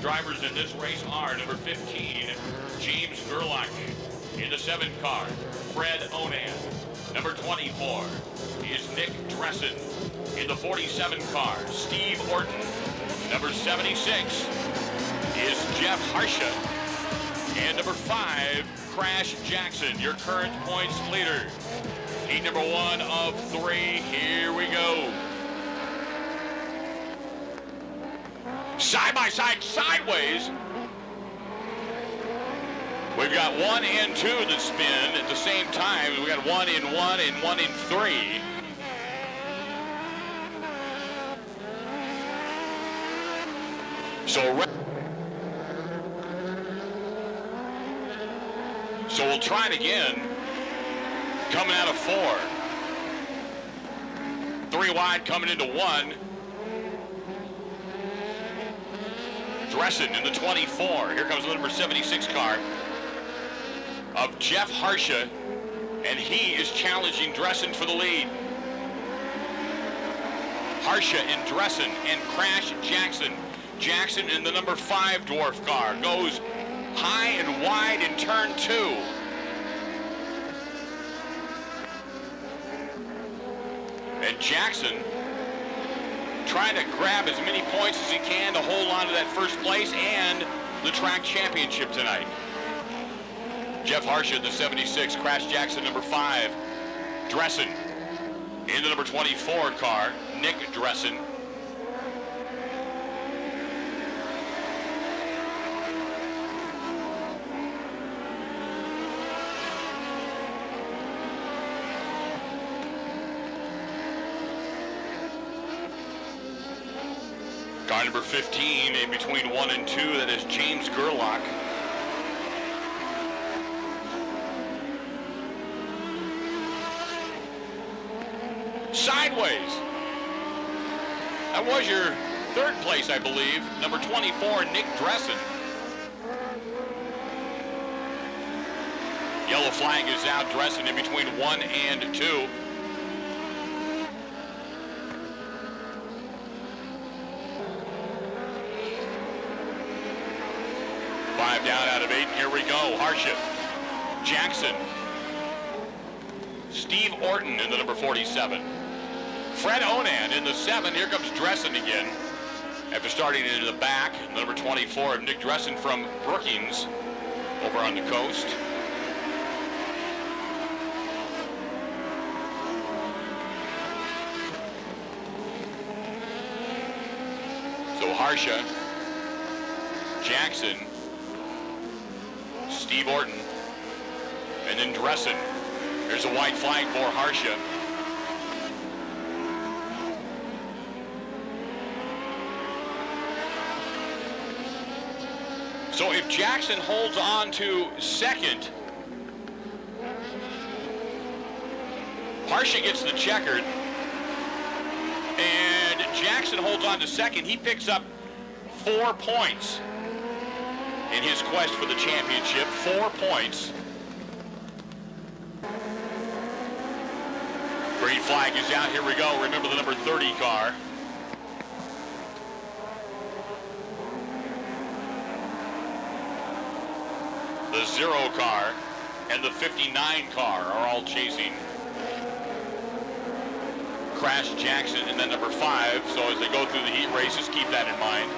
drivers in this race are number 15, James Gerlach. In the 7 car, Fred Onan. Number 24 is Nick Dressen. In the 47 car, Steve Orton. Number 76 is Jeff Harsha. And number 5, Crash Jackson, your current points leader. Heat number 1 of 3, here we go. Side by side, sideways. We've got 1 and 2 that spin at the same time. We've got 1 in 1 and 1 in 3. So we'll try it again. Coming out of 4. 3 wide coming into 1. Dressen in the 24. Here comes the number 76 car of Jeff Harsha, and he is challenging Dressen for the lead. Harsha and Dressen and Crash Jackson. Jackson in the number 5 dwarf car goes high and wide in turn 2. And Jackson trying to grab as many points as he can to hold on to that first place and the track championship tonight. Jeff Harsha, the 76, Crash Jackson, number 5. Dressen in the number 24 car, Nick Dressen. Car number 15 in between 1 and 2, that is James Gerlach. Sideways. That was your 3rd place, I believe. Number 24, Nick Dressen. Yellow flag is out. Dressen in between 1 and 2. Down out of 8, here we go. Harsha, Jackson, Steve Orton in the number 47. Fred Onan in the 7, here comes Dressen again. After starting into the back, number 24 of Nick Dressen from Brookings over on the coast. So Harsha, Jackson, Steve Orton, and then Dressen. There's a white flag for Harsha. So if Jackson holds on to 2nd, Harsha gets the checkered, and Jackson holds on to 2nd, he picks up 4 points. In his quest for the championship, 4 points. Green flag is out, here we go. Remember the number 30 car. The 0 car and the 59 car are all chasing Crash Jackson and then number 5. So as they go through the heat races, keep that in mind.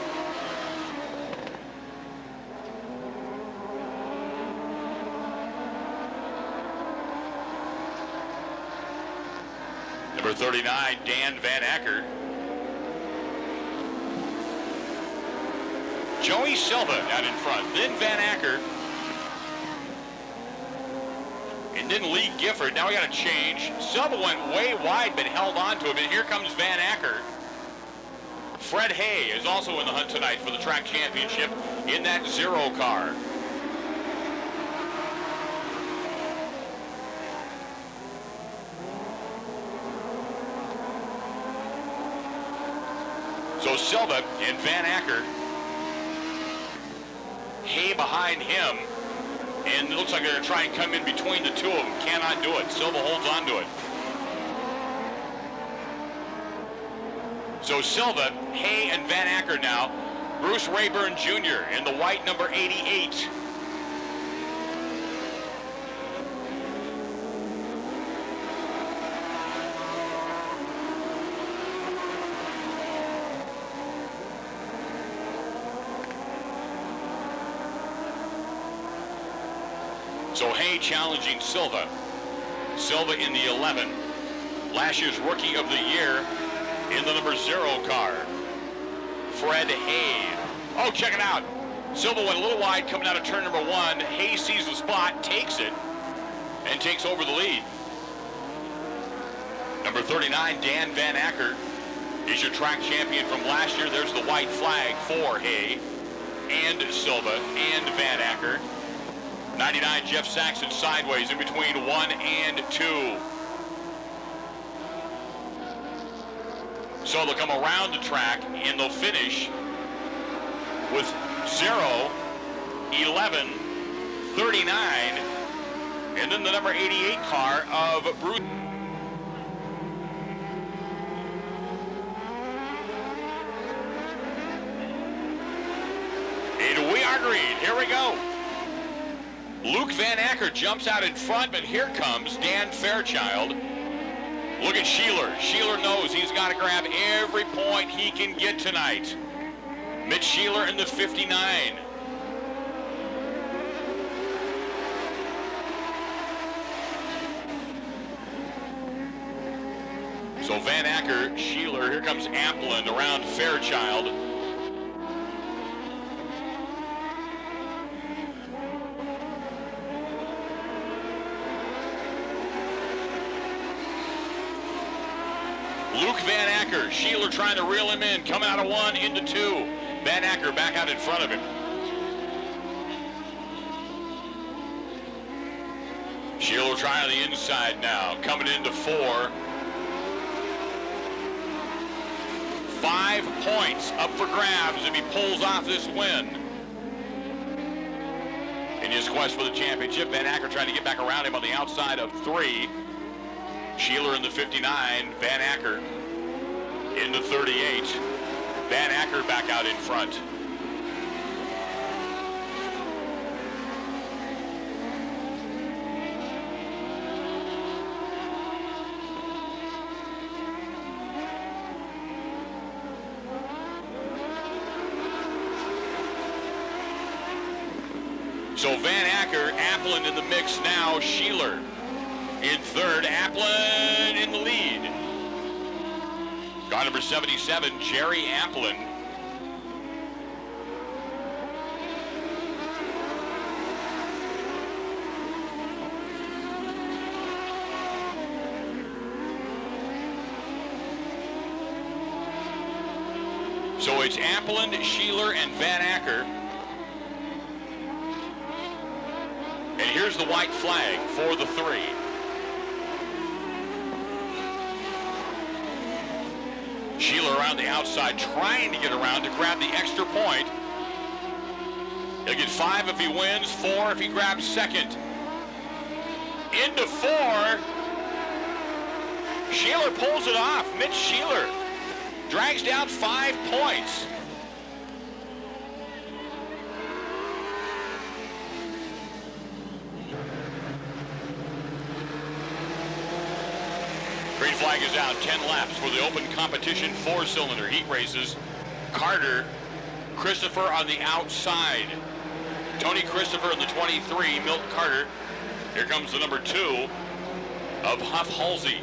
Number 39, Dan Van Acker. Joey Silva out in front, then Van Acker. And then Lee Gifford. Now we got to change. Silva went way wide but held on to him, and here comes Van Acker. Fred Hay is also in the hunt tonight for the track championship in that 0 car. So Silva and Van Acker, Hay behind him, and it looks like they're going to try and come in between the 2 of them. Cannot do it. Silva holds on to it. So Silva, Hay, and Van Acker now Bruce Rayburn Jr. in the white number 88. So Hay challenging Silva. Silva in the 11. Last year's Rookie of the Year in the number 0 car. Fred Hay. Oh, check it out. Silva went a little wide coming out of turn number 1. Hay sees the spot, takes it, and takes over the lead. Number 39, Dan Van Acker, is your track champion from last year. There's the white flag for Hay and Silva and Van Acker. 99, Jeff Saxon sideways in between 1 and 2. So they'll come around the track and they'll finish with 0, 11, 39, and then the number 88 car of Bruce. And we are green. Here we go. Luke Van Acker jumps out in front, but here comes Dan Fairchild. Look at Sheeler. Sheeler knows he's got to grab every point he can get tonight. Mitch Sheeler in the 59. So Van Acker, Sheeler, here comes Applin around Fairchild. Luke Van Acker, Sheeler trying to reel him in, coming out of 1 into 2. Van Acker back out in front of him. Sheeler trying on the inside now, coming into 4. 5 points up for grabs if he pulls off this win. In his quest for the championship, Van Acker trying to get back around him on the outside of 3. Sheeler in the 59, Van Acker in the 38. Van Acker back out in front. So Van Acker, Applin in the mix now, Sheeler in third, Applin in the lead. Car number 77, Jerry Applin. So it's Applin, Sheeler, and Van Acker. And here's the white flag for the 3. Sheeler around the outside, trying to get around to grab the extra point. He'll get 5 if he wins, 4 if he grabs second. Into 4. Sheeler pulls it off. Mitch Sheeler drags down 5 points. Green flag is out. 10 laps for the open competition 4-cylinder heat races. Carter, Christopher on the outside. Tony Christopher in the 23, Milt Carter. Here comes the number 2 of Huff Halsey.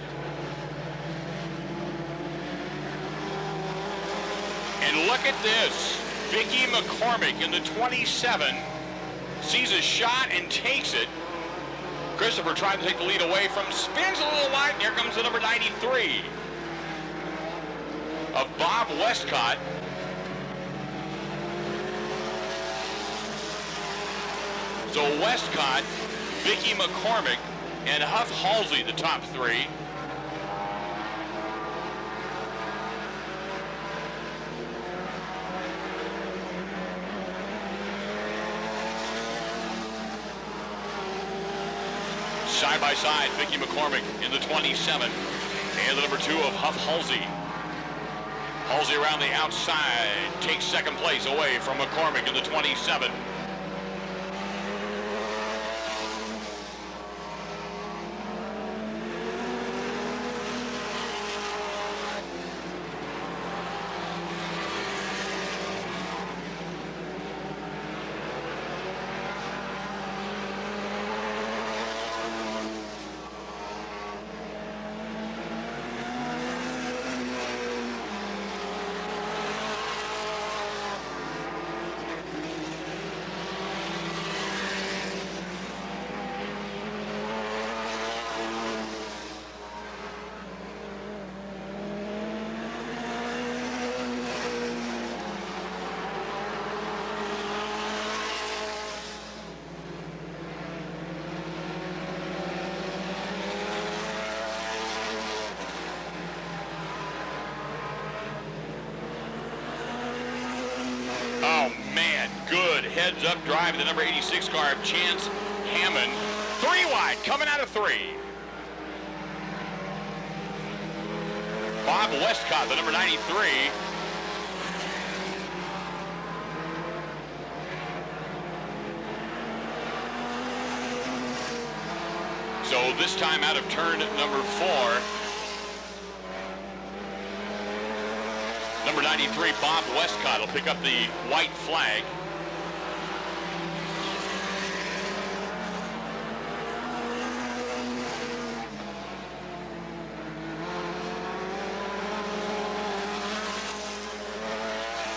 And look at this. Vicky McCormick in the 27 sees a shot and takes it. Christopher tried to take the lead away from, spins a little wide, and here comes the number 93 of Bob Westcott. So Westcott, Vicky McCormick, and Huff Halsey, the top 3. Side by side, Vicky McCormick in the 27, and the number 2 of Huff Halsey. Halsey around the outside, takes second place away from McCormick in the 27. Oh, man, good heads-up drive in the number 86 car of Chance Hammond. 3 wide, coming out of 3. Bob Westcott, the number 93. So this time out of turn number 4. Number 93, Bob Westcott, will pick up the white flag.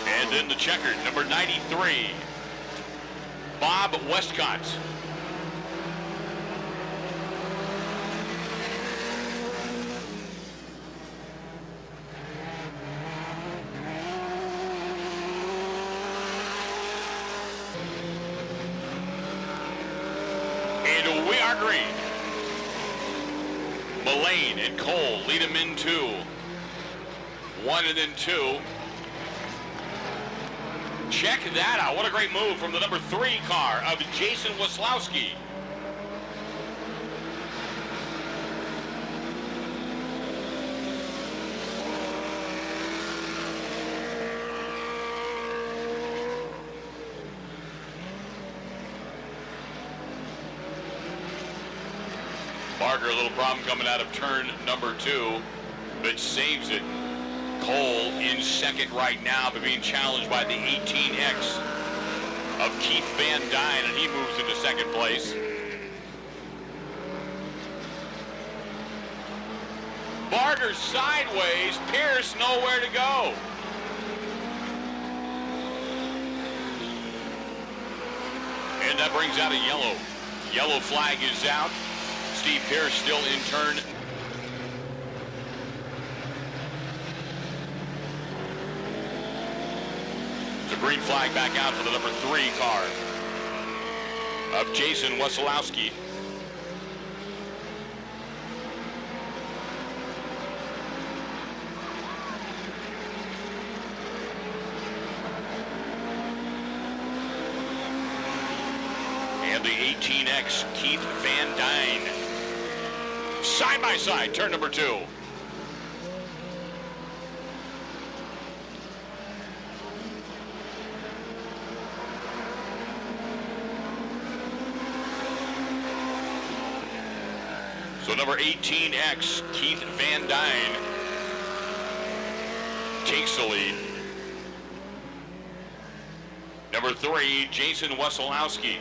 And then the checkered, number 93, Bob Westcott. And we are green. Mullane and Cole lead him in 2. 1 and then 2. Check that out. What a great move from the number 3 car of Jason Waslowski. Barger, a little problem coming out of turn number 2, but saves it. Cole in second right now, but being challenged by the 18X of Keith Van Dyne, and he moves into second place. Barger sideways, Pierce nowhere to go. And that brings out a yellow. Yellow flag is out. Steve Pierce still in turn. The green flag back out for the number 3 car of Jason Waslowski. And the 18X, Keith Van Dyne. Side by side, turn number 2. So number 18X, Keith Van Dyne, takes the lead. Number 3, Jason Waslowski.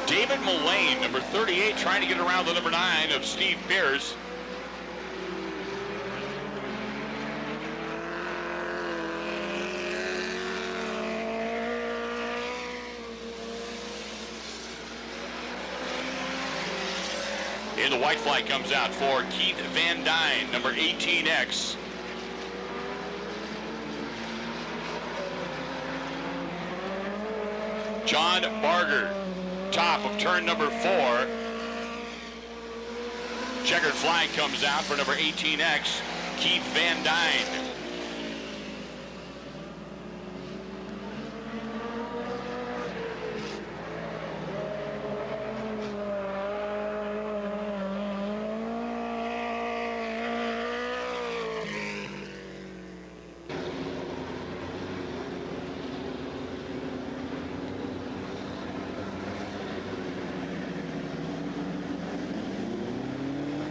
David Mullane, number 38, trying to get around the number 9 of Steve Pierce. And the white flag comes out for Keith Van Dyne, number 18X. John Barger, top of turn number 4. Checkered flag comes out for number 18X, Keith Van Dyne.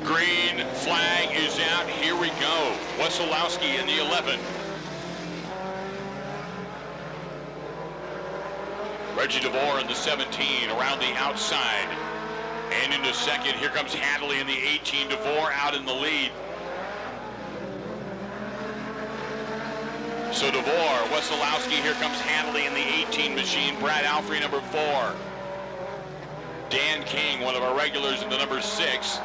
Green flag is out. Here we go. Wesolowski in the 11. Reggie DeVore in the 17 around the outside. And into second, here comes Hadley in the 18. DeVore out in the lead. So DeVore, Wesolowski, here comes Hadley in the 18 machine. Brad Alfrey, number 4. Dan King, one of our regulars, in the number 6.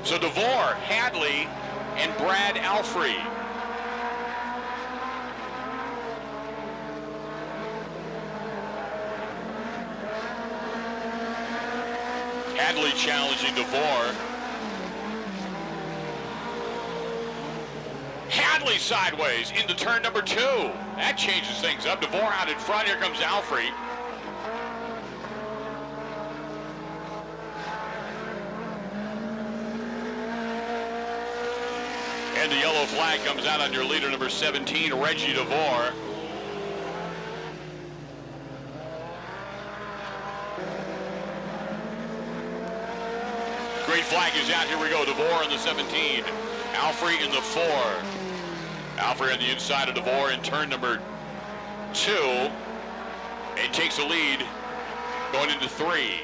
So DeVore, Hadley, and Brad Alfrey. Hadley challenging DeVore. Hadley sideways into turn number 2. That changes things up. DeVore out in front. Here comes Alfrey. And the yellow flag comes out on your leader, number 17, Reggie DeVore. Green flag is out. Here we go. DeVore in the 17. Alfrey in the 4. Alfrey on the inside of DeVore in turn number 2. And takes the lead going into 3.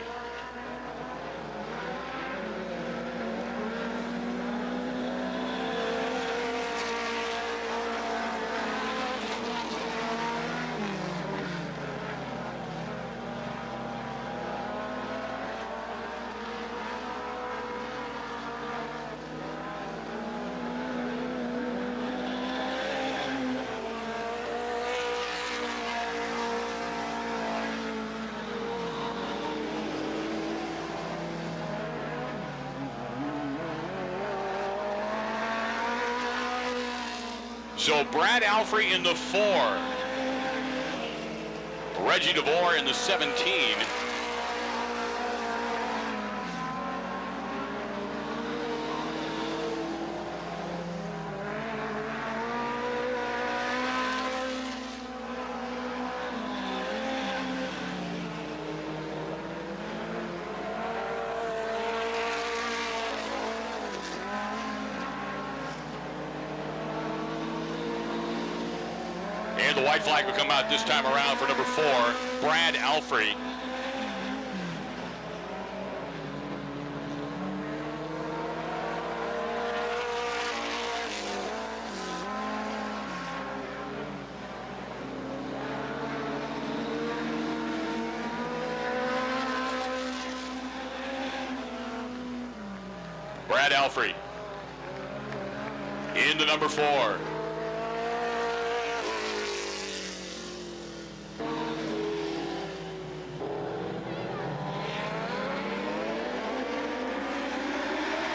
So Brad Alfrey in the 4. Reggie DeVore in the 17. And the white flag will come out this time around for number 4, Brad Alfrey. Brad Alfrey in the number 4.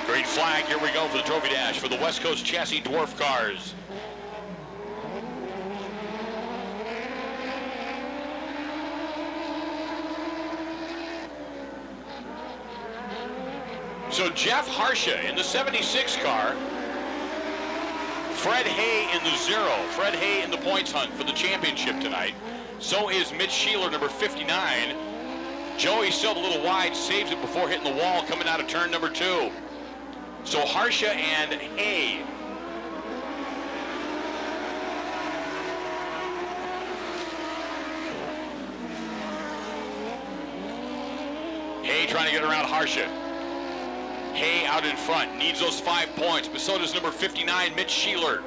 Green flag, here we go for the Trophy Dash for the West Coast Chassis Dwarf Cars. So Jeff Harsha in the 76 car. Fred Hay in the 0. Fred Hay in the points hunt for the championship tonight. So is Mitch Sheeler, number 59. Joey still a little wide, saves it before hitting the wall coming out of turn number 2. So Harsha and Hay. Hay trying to get around Harsha. Hay out in front, needs those 5 points, but so does number 59, Mitch Sheeler.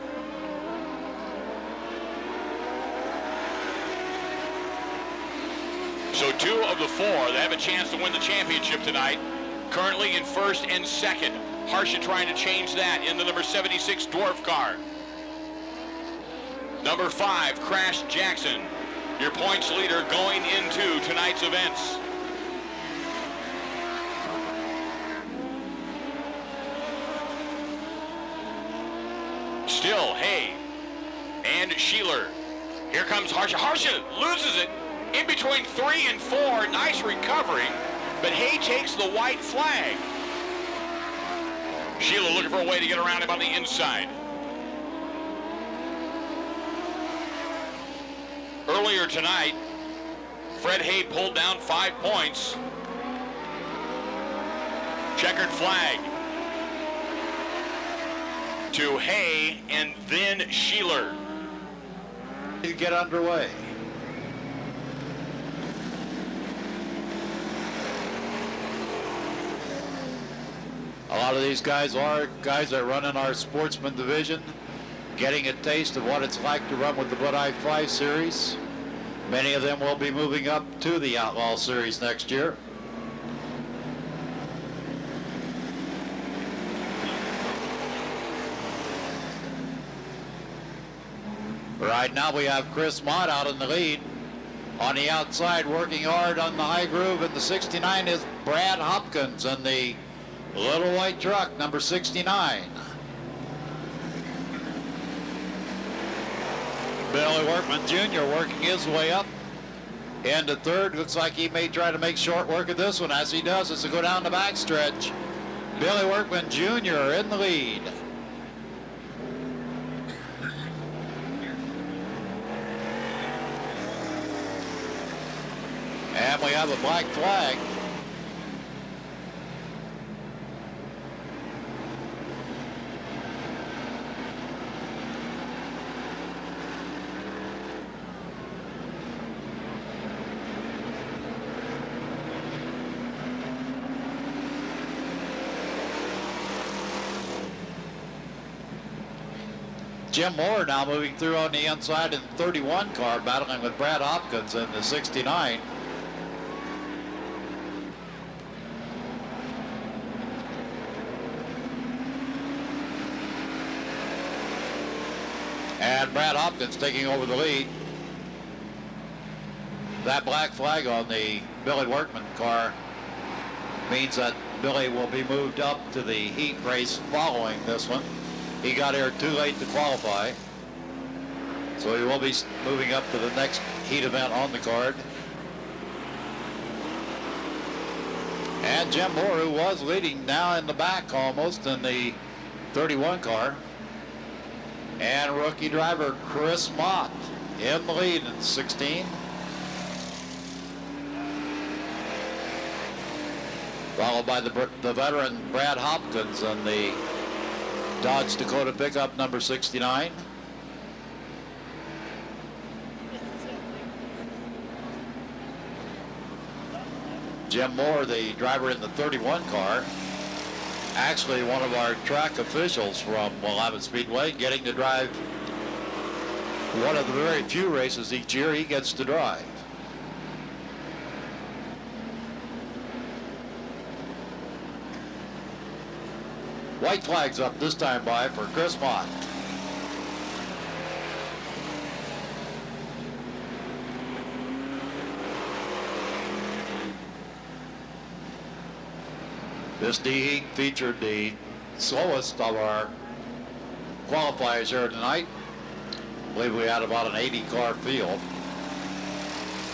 So 2 of the 4 that have a chance to win the championship tonight, currently in first and second. Harsha trying to change that in the number 76 Dwarf car. Number 5, Crash Jackson, your points leader going into tonight's events. Still Hay and Sheeler. Here comes Harsha. Harsha loses it in between 3 and 4. Nice recovery, but Hay takes the white flag. Sheeler looking for a way to get around him on the inside. Earlier tonight, Fred Hay pulled down 5 points. Checkered flag to Hay and then Sheeler. To get underway. A lot of these guys are guys that run in our sportsman division, getting a taste of what it's like to run with the Bud I-5 series. Many of them will be moving up to the Outlaw series next year. Right now we have Chris Mott out in the lead. On the outside, working hard on the high groove in the 69 is Brad Hopkins in the little white truck, number 69. Billy Workman Jr. working his way up into third. Looks like he may try to make short work of this one. As he does, as they go down the backstretch, Billy Workman Jr. in the lead. And we have a black flag. Jim Moore now moving through on the inside in the 31 car, battling with Brad Hopkins in the 69. And Brad Hopkins taking over the lead. That black flag on the Billy Workman car means that Billy will be moved up to the heat race following this one. He got here too late to qualify, so he will be moving up to the next heat event on the card. And Jim Moore, who was leading, now in the back almost in the 31 car. And rookie driver Chris Mott in the lead in 16. Followed by the veteran Brad Hopkins on the Dodge Dakota pickup number 69. Jim Moore, the driver in the 31 car, actually one of our track officials from Willamette Speedway, getting to drive one of the very few races each year he gets to drive. White flag's up this time by for Chris Mott. This D-Heat featured the slowest of our qualifiers here tonight. I believe we had about an 80 car field.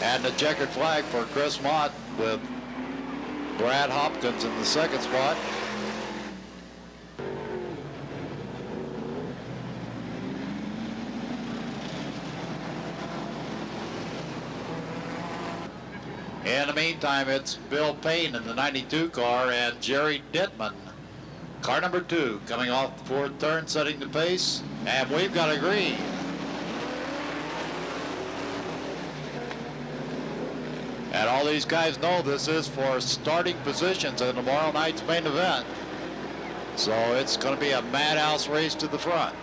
And the checkered flag for Chris Mott with Brad Hopkins in the second spot. In the meantime, it's Bill Payne in the 92 car and Jerry Dittman, car number 2, coming off the fourth turn, setting the pace, and we've got a green. And all these guys know this is for starting positions in tomorrow night's main event. So it's going to be a madhouse race to the front.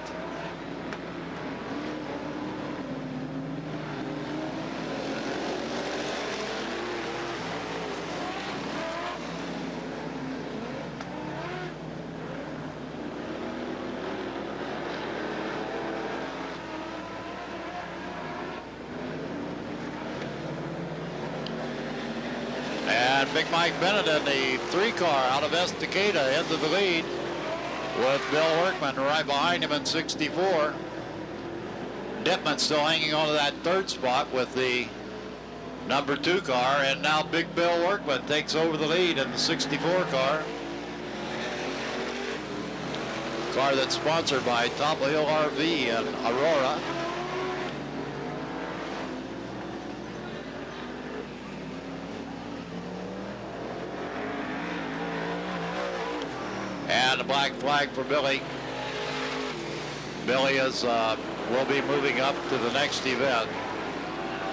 And Big Mike Bennett in the 3 car out of Estacada into the lead with Bill Workman right behind him in 64. Dittman still hanging on to that 3rd spot with the number 2 car, and now Big Bill Workman takes over the lead in the 64 car. Car that's sponsored by Top Hill RV in Aurora. And a black flag for Billy. Billy is will be moving up to the next event.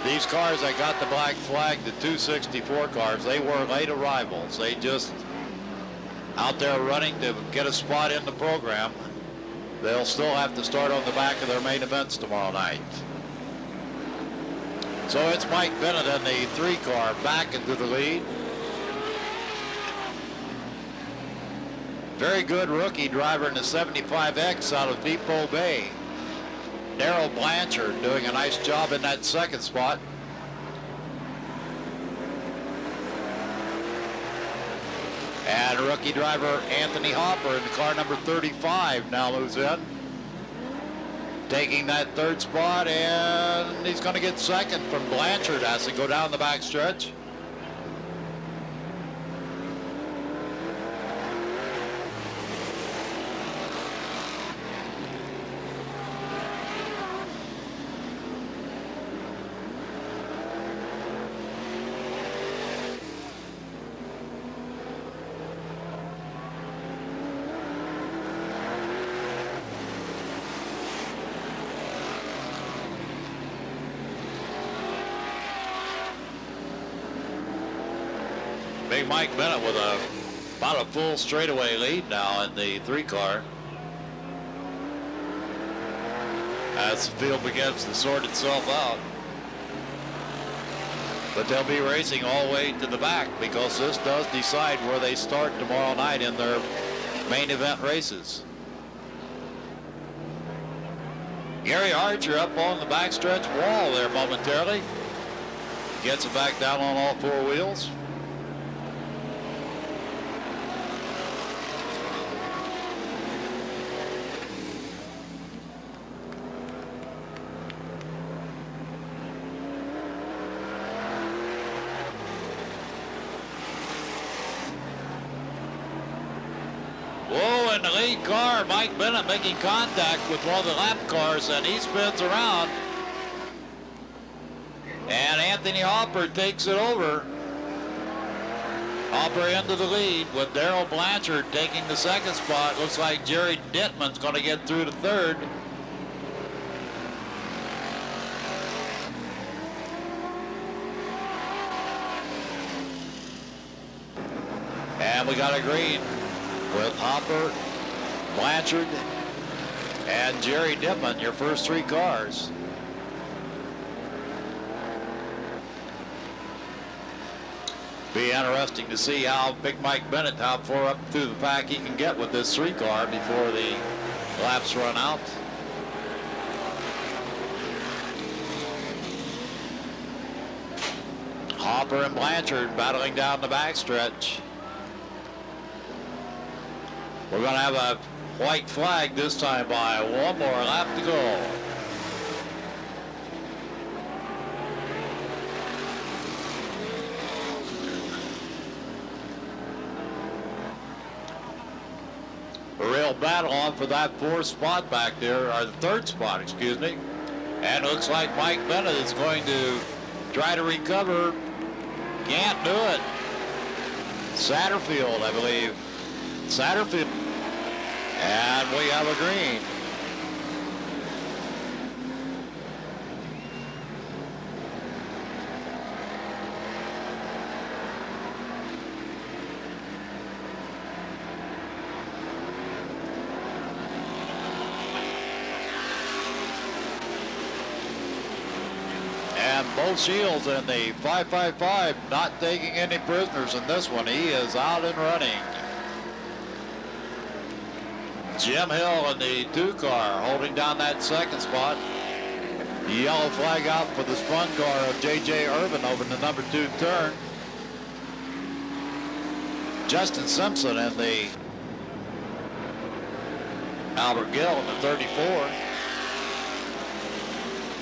These cars that got the black flag, the 264 cars, they were late arrivals. They just out there running to get a spot in the program. They'll still have to start on the back of their main events tomorrow night. So it's Mike Bennett in the 3 car back into the lead. Very good rookie driver in the 75X out of Depot Bay. Darrell Blanchard doing a nice job in that 2nd spot. And rookie driver Anthony Hopper in the car number 35 now moves in, taking that 3rd spot, and he's going to get 2nd from Blanchard as they go down the back stretch. Big Mike Bennett with about a full straightaway lead now in the 3 car. As the field begins to sort itself out. But they'll be racing all the way to the back because this does decide where they start tomorrow night in their main event races. Gary Archer up on the backstretch wall there momentarily. Gets it back down on all 4 wheels. In the lead car, Mike Bennett making contact with one of the lap cars, and he spins around. And Anthony Hopper takes it over. Hopper into the lead with Darrell Blanchard taking the 2nd spot. Looks like Jerry Dittman's going to get through to 3rd. And we got a green with Hopper, Blanchard, and Jerry Dittman, your first 3 cars. Be interesting to see how Big Mike Bennett, how far up through the pack he can get with this 3 car before the laps run out. Hopper and Blanchard battling down the backstretch. We're going to have a white flag this time by 1 more lap to go. A real battle on for that 4th spot back there, or the 3rd spot, excuse me. And it looks like Mike Bennett is going to try to recover. Can't do it. Satterfield, I believe. Satterfield. And we have a green. And both Shields in the 555 not taking any prisoners in this one. He is out and running. Jim Hill in the 2 car holding down that 2nd spot. The yellow flag out for the spun car of J.J. Irvin over in the number 2 turn. Justin Simpson in the Albert Gill in the 34.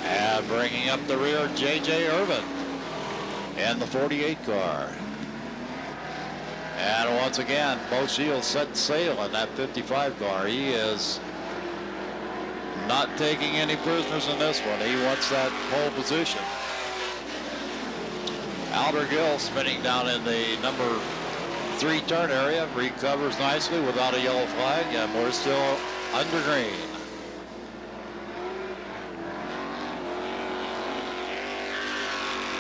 And bringing up the rear, J.J. Irvin in the 48 car. And once again, Bo Shields set sail in that 55 car. He is not taking any prisoners in this one. He wants that pole position. Albert Gill spinning down in the number 3 turn area, recovers nicely without a yellow flag, and we're still under green.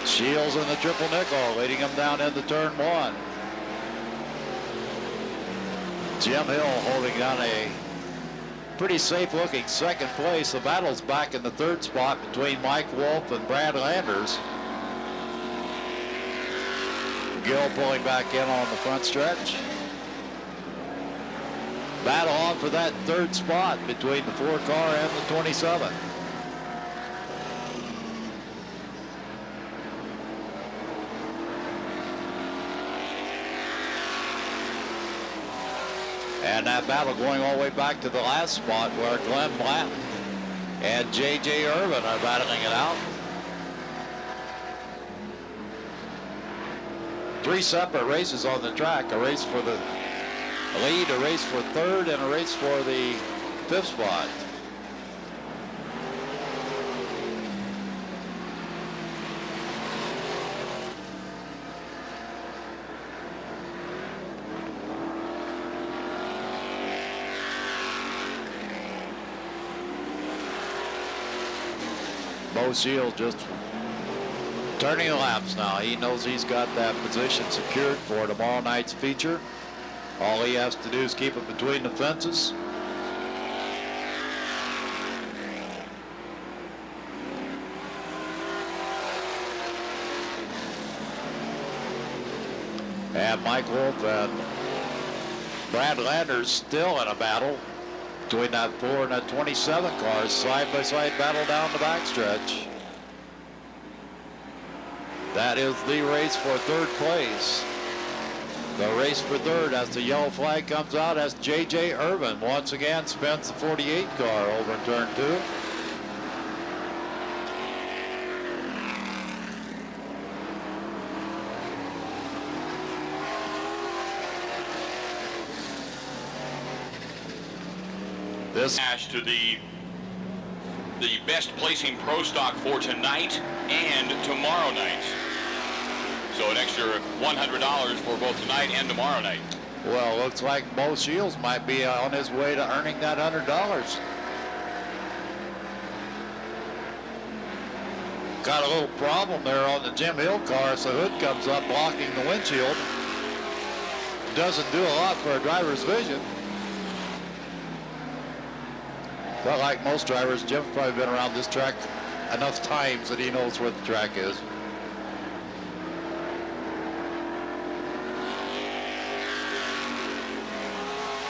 Shields in the triple nickel, leading him down into turn 1. Jim Hill holding down a pretty safe looking second place. The battle's back in the 3rd spot between Mike Wolf and Brad Landers. Gill pulling back in on the front stretch. Battle on for that 3rd spot between the 4 car and the 27. And that battle going all the way back to the last spot where Glenn Blatt and J.J. Irvin are battling it out. 3 separate races on the track, a race for the lead, a race for 3rd, and a race for the 5th spot. Bo Shields just turning the laps now. He knows he's got that position secured for tomorrow night's feature. All he has to do is keep it between the fences. And Mike Wolf and Brad Landers still in a battle between that 4 and that 27 cars, side-by-side battle down the backstretch. That is the race for 3rd place. The race for 3rd as the yellow flag comes out as J.J. Irvin once again spins the 48 car over in turn 2. This Cash to the best placing pro stock for tonight and tomorrow night. So an extra $100 for both tonight and tomorrow night. Well, looks like Bo Shields might be on his way to earning that $100. Got a little problem there on the Jim Hill car, so the hood comes up blocking the windshield. Doesn't do a lot for a driver's vision. But like most drivers, Jim's probably been around this track enough times that he knows where the track is.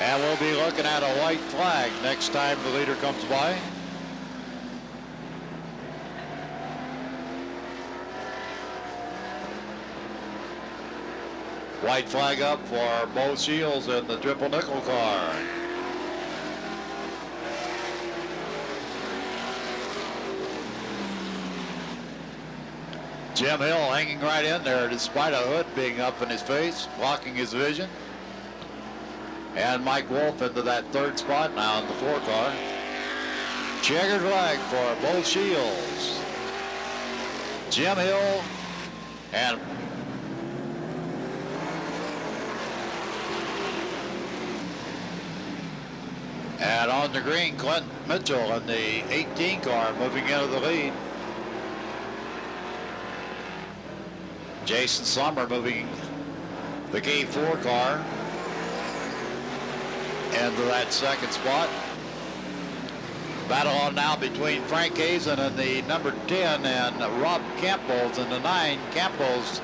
And we'll be looking at a white flag next time the leader comes by. White flag up for Bo Shields in the triple nickel car. Jim Hill hanging right in there despite a hood being up in his face, blocking his vision. And Mike Wolf into that 3rd spot now in the 4 car. Checkered flag for Bo Shields. Jim Hill and on the green, Clint Mitchell in the 18 car moving into the lead. Jason Sommer moving the gate 4 car into that 2nd spot. Battle on now between Frank Hazen and the number 10 and Rob Campbell's in the 9. Campbell's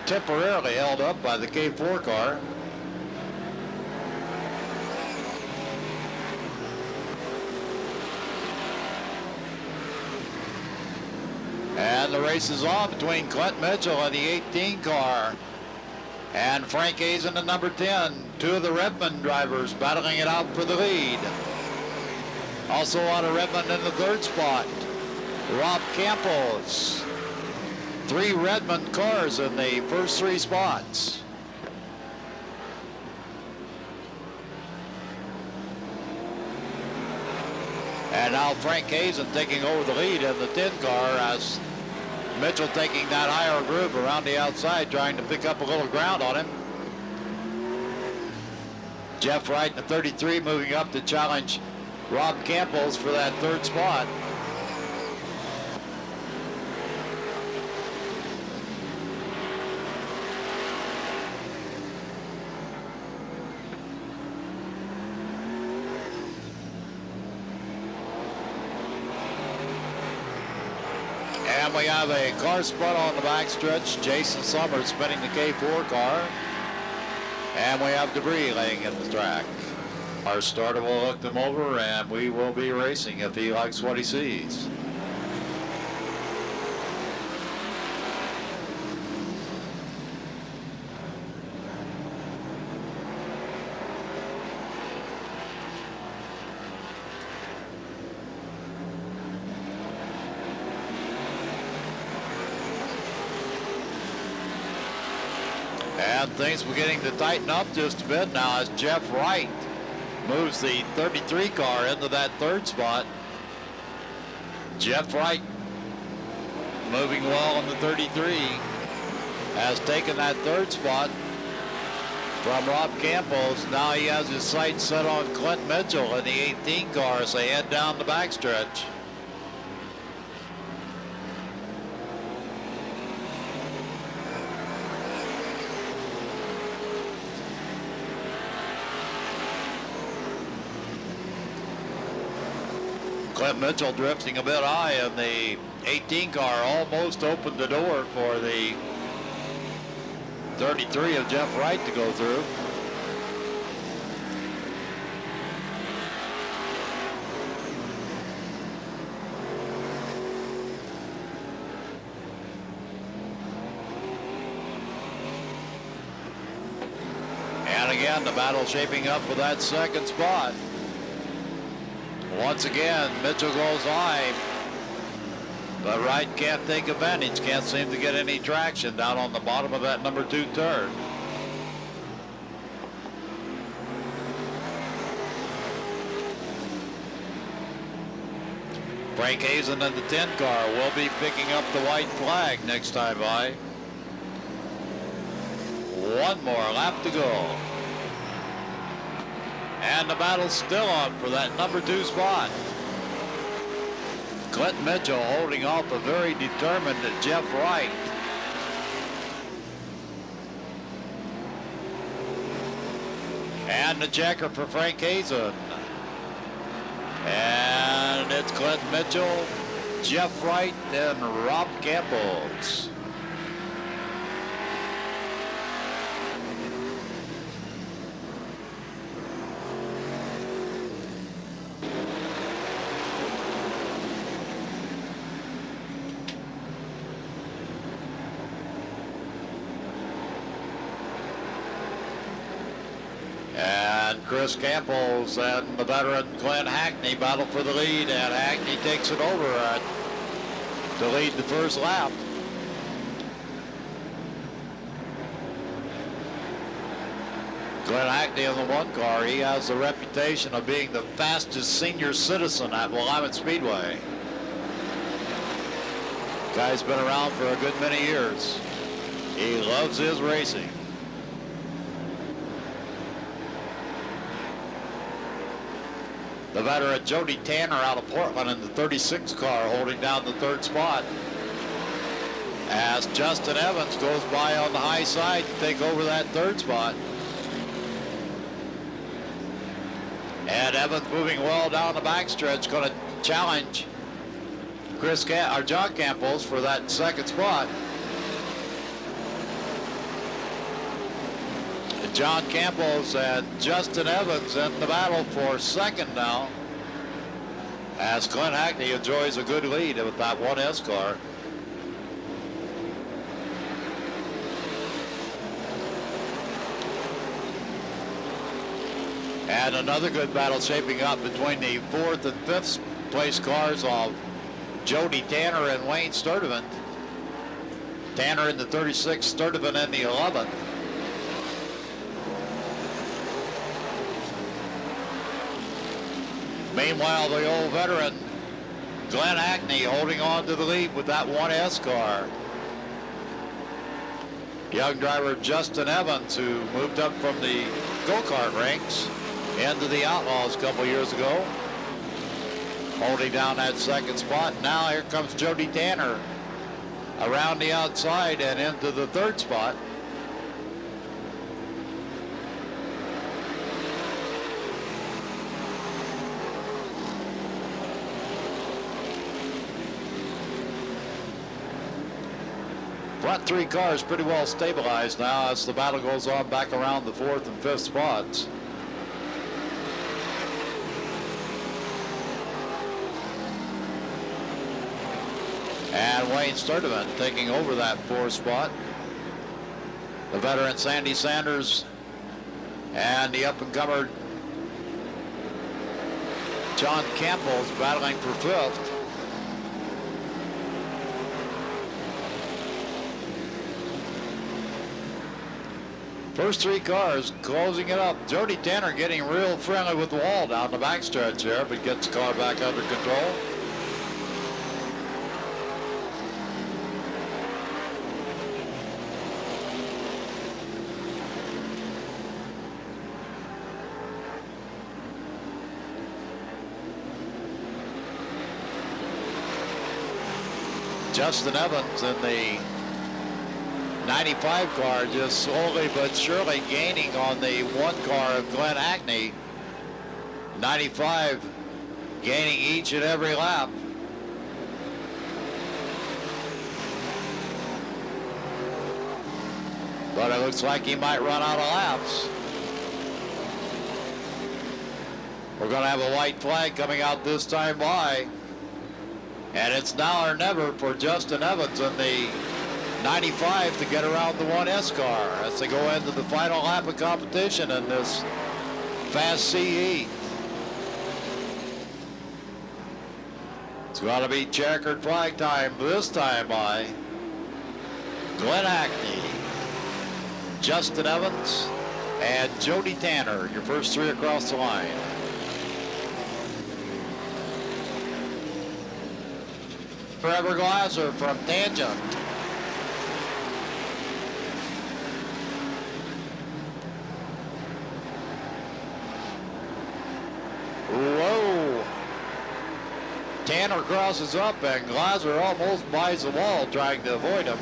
temporarily held up by the K4 car. And the race is on between Clint Mitchell and the 18 car. And Frank Hazen in number 10. Two of the Redmond drivers battling it out for the lead. Also out of Redmond in the third spot, Rob Campos. Three Redmond cars in the first three spots. And now Frank Hazen taking over the lead in the 10 car as Mitchell taking that higher groove around the outside, trying to pick up a little ground on him. Jeff Wright in the 33 moving up to challenge Rob Campos for that third spot. And we have a car spot on the backstretch. Jason Summers spinning the K4 car. And we have debris laying in the track. Our starter will look them over and we will be racing if he likes what he sees. And things beginning to tighten up just a bit now as Jeff Wright moves the 33 car into that third spot. Jeff Wright moving well in the 33 has taken that third spot from Rob Campos. Now he has his sights set on Clint Mitchell in the 18 car as they head down the backstretch. Clint Mitchell drifting a bit high in the 18 car, almost opened the door for the 33 of Jeff Wright to go through. And again, the battle shaping up for that second spot. Once again, Mitchell goes high, but Wright can't take advantage, can't seem to get any traction down on the bottom of that number 2 turn. Frank Hazen in the 10 car will be picking up the white flag next time by. One more lap to go. And the battle's still on for that number 2 spot. Clint Mitchell holding off a very determined Jeff Wright. And the checker for Frank Hazen. And it's Clint Mitchell, Jeff Wright, and Rob Campos. And Chris Campos and the veteran Glenn Hackney battle for the lead, and Hackney takes it over to lead the first lap. Glenn Hackney in the 1 car, he has the reputation of being the fastest senior citizen at Willamette Speedway. Guy's been around for a good many years. He loves his racing. The veteran Jody Tanner out of Portland in the 36 car holding down the 3rd spot. As Justin Evans goes by on the high side to take over that 3rd spot. And Evans moving well down the backstretch, going to challenge John Campos for that 2nd spot. John Campos and Justin Evans in the battle for 2nd now, as Glenn Hackney enjoys a good lead with that 1S car. And another good battle shaping up between the 4th and 5th place cars of Jody Tanner and Wayne Sturdivant. Tanner in the 36th, Sturdivant in the 11th. Meanwhile, the old veteran Glenn Hackney holding on to the lead with that 1S car. Young driver Justin Evans, who moved up from the go-kart ranks into the Outlaws a couple years ago, holding down that second spot. Now here comes Jody Tanner around the outside and into the 3rd spot. Front 3 cars pretty well stabilized now as the battle goes on back around the 4th and 5th spots. And Wayne Sturdivant taking over that 4th spot. The veteran Sandy Sanders and the up-and-comer John Campbell's battling for 5th. First 3 cars closing it up. Jody Tanner getting real friendly with the wall down the backstretch there, but gets the car back under control. Justin Evans in the 95 car just slowly but surely gaining on the 1 car of Glenn Hackney. 95 gaining each and every lap. But it looks like he might run out of laps. We're going to have a white flag coming out this time by. And it's now or never for Justin Evans in the 95 to get around the 1S car as they go into the final lap of competition in this Fast CE. It's got to be checkered flag time this time by Glenn Hackney, Justin Evans, and Jody Tanner, your first 3 across the line. Trevor Glasser from Tangent. Whoa. Tanner crosses up and Glasser almost buys the wall trying to avoid him.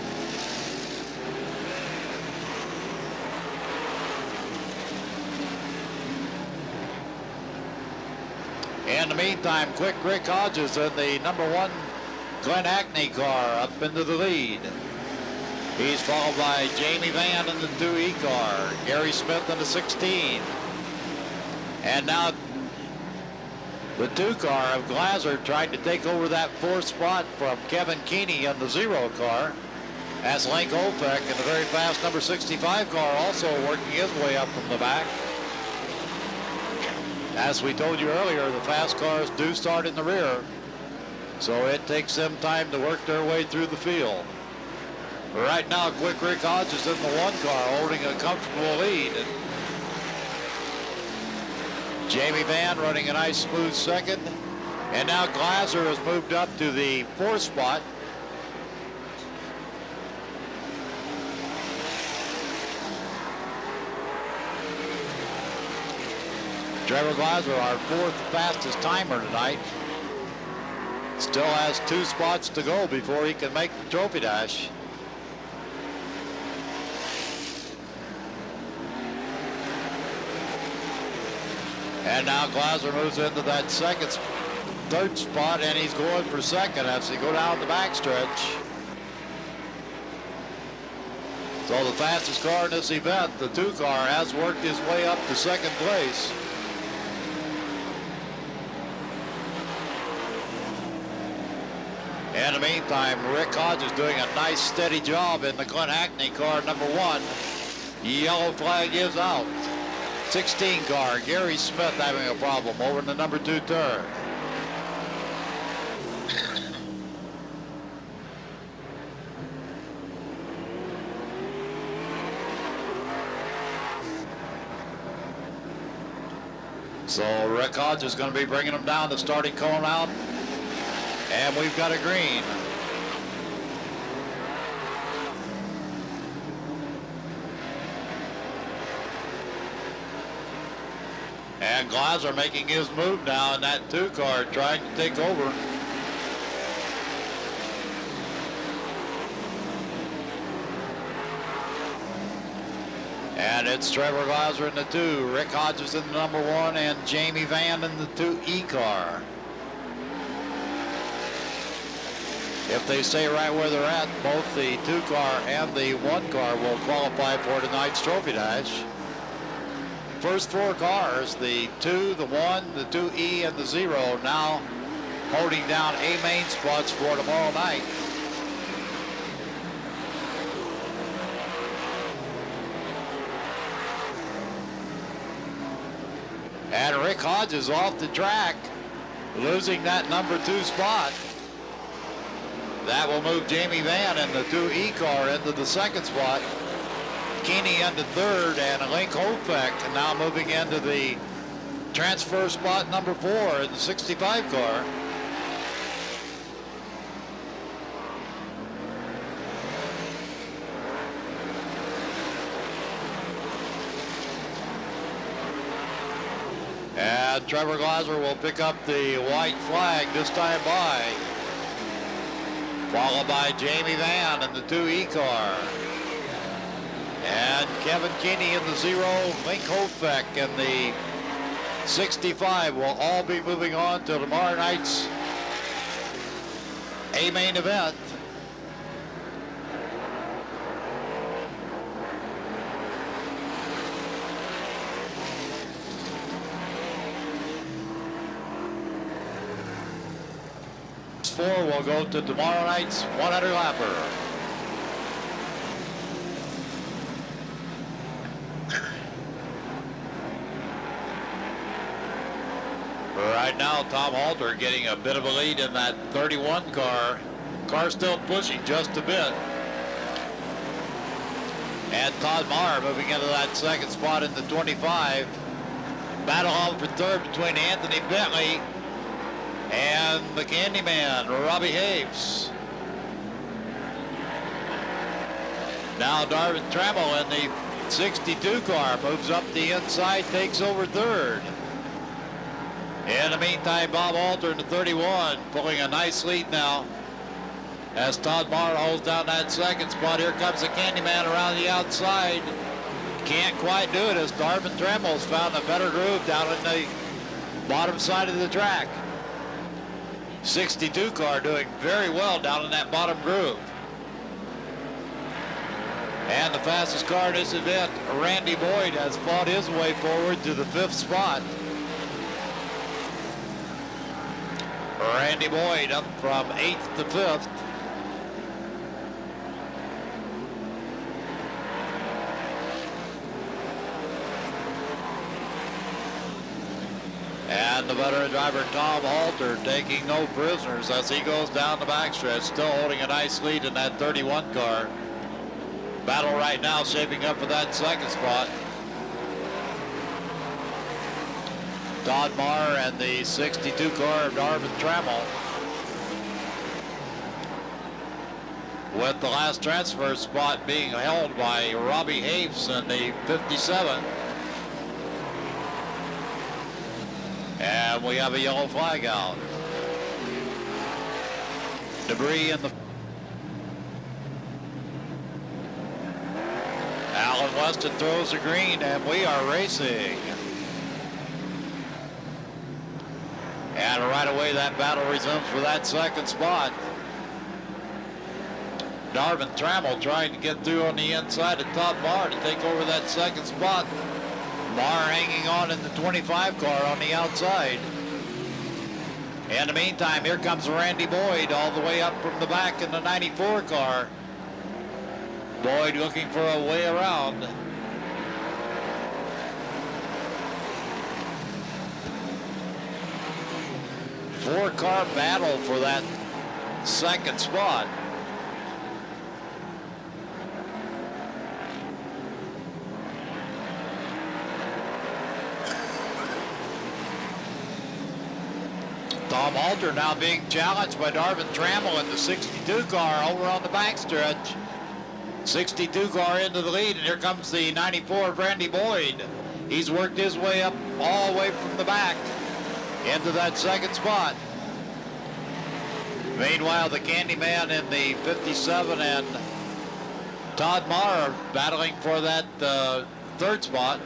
In the meantime, Quick Rick Hodges in the number 1 Glenn Hackney car up into the lead. He's followed by Jamie Van in the 2E car, Gary Smith in the 16. And now the 2 car of Glasser trying to take over that 4th spot from Kevin Keeney in the 0 car. As Link Olfek in the very fast number 65 car also working his way up from the back. As we told you earlier, the fast cars do start in the rear, so it takes them time to work their way through the field. Right now, Quick Rick Hodges in the 1 car holding a comfortable lead. Jamie Van running a nice smooth 2nd. And now Glasser has moved up to the 4th spot. Trevor Glasser, our 4th fastest timer tonight, still has 2 spots to go before he can make the trophy dash. And now Glasser moves into that 3rd spot, and he's going for 2nd as they go down the backstretch. So the fastest car in this event, the 2 car, has worked his way up to 2nd place. In the meantime, Rick Hodges doing a nice steady job in the Glenn Hackney car number 1. Yellow flag is out. 16 car, Gary Smith having a problem over in the number 2 turn. So Rick Hodge is going to be bringing them down the starting cone out. And we've got a green. And Glasser making his move now in that 2 car, trying to take over. And it's Trevor Glasser in the 2, Rick Hodges in the number 1, and Jamie Van in the 2E car. If they stay right where they're at, both the 2 car and the 1 car will qualify for tonight's trophy dash. First 4 cars, the 2, the 1, the 2E, and the 0, now holding down A main spots for tomorrow night. And Rick Hodge is off the track, losing that number 2 spot. That will move Jamie Van in the 2E car into the 2nd spot. Keeney into 3rd, and Link Hofek now moving into the transfer spot number 4 in the 65 car. And Trevor Glasser will pick up the white flag this time by, followed by Jamie Van in the 2E car. And Kevin Keeney in the 0, Link Hofek in the 65 will all be moving on to tomorrow night's A main event. This 4 will go to tomorrow night's 100 lapper. Right now, Tom Halter getting a bit of a lead in that 31 car. Car still pushing just a bit. And Todd Maher moving into that 2nd spot in the 25. Battle on for 3rd between Anthony Bentley and the Candyman, Robbie Haves. Now Darvin Trammell in the 62 car moves up the inside, takes over 3rd. In the meantime, Bob Alter in the 31, pulling a nice lead now as Todd Maher holds down that 2nd spot. Here comes the Candyman around the outside. Can't quite do it as Darvin Trammell's found a better groove down in the bottom side of the track. 62 car doing very well down in that bottom groove. And the fastest car in this event, Randy Boyd, has fought his way forward to the 5th spot. Randy Boyd up from 8th to 5th. And the veteran driver Tom Halter taking no prisoners as he goes down the backstretch, still holding a nice lead in that 31 car. Battle right now shaping up for that 2nd spot. Todd Maher and the 62 car of Darvin Trammell. With the last transfer spot being held by Robbie Haves in the 57. And we have a yellow flag out. Debris in the... Alan Weston throws a green and we are racing. And right away that battle resumes for that 2nd spot. Darvin Trammell trying to get through on the inside of Todd Maher to take over that 2nd spot. Maher hanging on in the 25 car on the outside. In the meantime, here comes Randy Boyd all the way up from the back in the 94 car. Boyd looking for a way around. 4-car battle for that second spot. Tom Halter now being challenged by Darvin Trammell in the 62 car over on the backstretch. 62 car into the lead, and here comes the 94 of Randy Boyd. He's worked his way up all the way from the back into that second spot. Meanwhile, the Candyman in the 57 and Todd Maher battling for that third spot.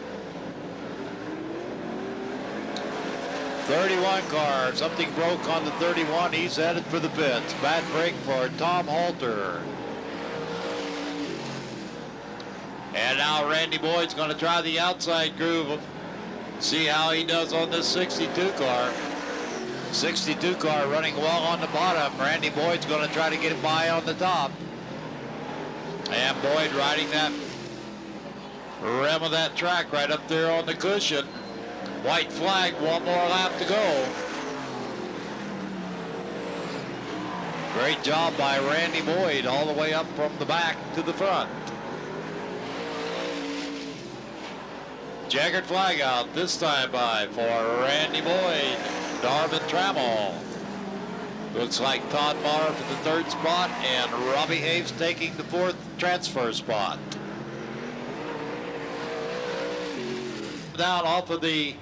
31 car, something broke on the 31. He's headed for the pits. Bad break for Tom Halter. And now Randy Boyd's going to try the outside groove. See how he does on this 62 car. 62 car running well on the bottom. Randy Boyd's going to try to get it by on the top. And Boyd riding that rim of that track right up there on the cushion. White flag, one more lap to go. Great job by Randy Boyd all the way up from the back to the front. Checkered flag out this time by for Randy Boyd, Darvin Trammell. Looks like Todd Maher for the third spot and Robbie Haves taking the fourth transfer spot. Down off of the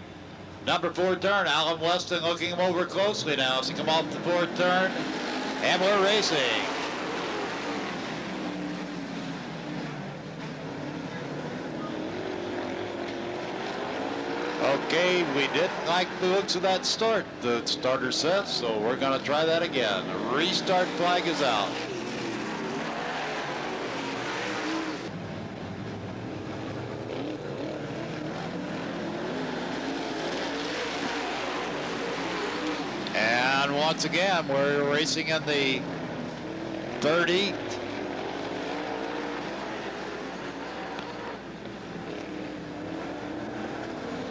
number 4 turn, Alan Weston looking him over closely now as he come off the 4th turn, and we're racing. Okay, we didn't like the looks of that start, the starter says, so we're going to try that again. The restart flag is out. And once again, we're racing in the 3rd heat.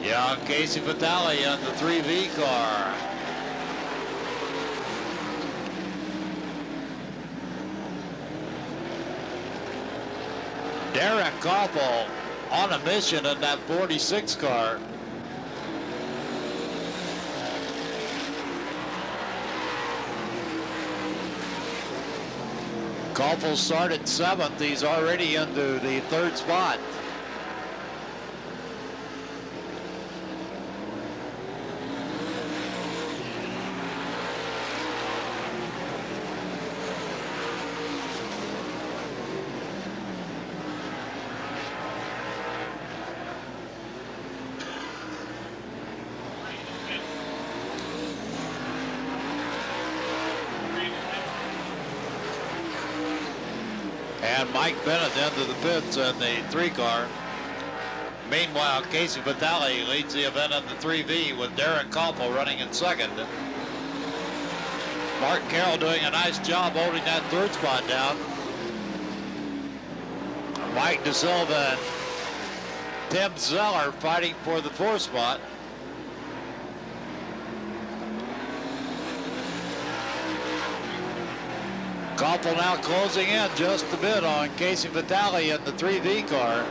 Young Casey Vitale on the 3V car. Darren Koppel on a mission in that 46 car. Koppel started 7th. He's already into the 3rd spot. And Mike Bennett into the pits in the 3 car. Meanwhile, Casey Vitale leads the event in the 3V with Darren Koppel running in 2nd. Mark Carroll doing a nice job holding that 3rd spot down. Mike DeSilva and Tim Zeller fighting for the 4th spot. Koppel now closing in just a bit on Casey Vitale in the 3V car.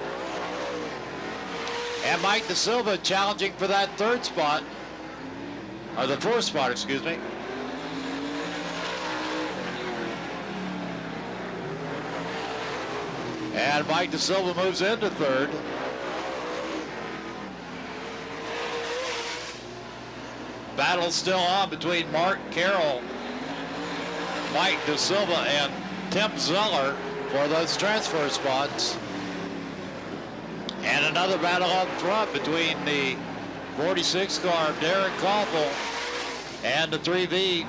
And Mike DeSilva challenging for that 3rd spot, or the 4th spot, excuse me. And Mike DeSilva moves into 3rd. Battle still on between Mark Carroll, Mike DeSilva, and Tim Zeller for those transfer spots. And another battle up front between the 46 car of Darren Koppel and the 3V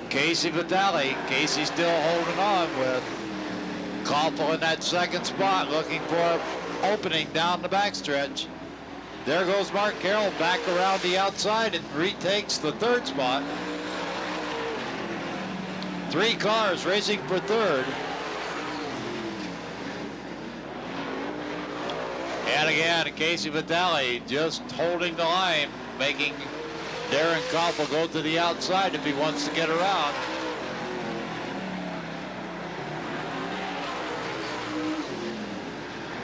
Casey Vitale. Casey still holding on with Koppel in that 2nd spot, looking for an opening down the backstretch. There goes Mark Carroll back around the outside and retakes the 3rd spot. 3 cars racing for 3rd. And again, Casey Vitale just holding the line making Darren Koppel go to the outside if he wants to get around.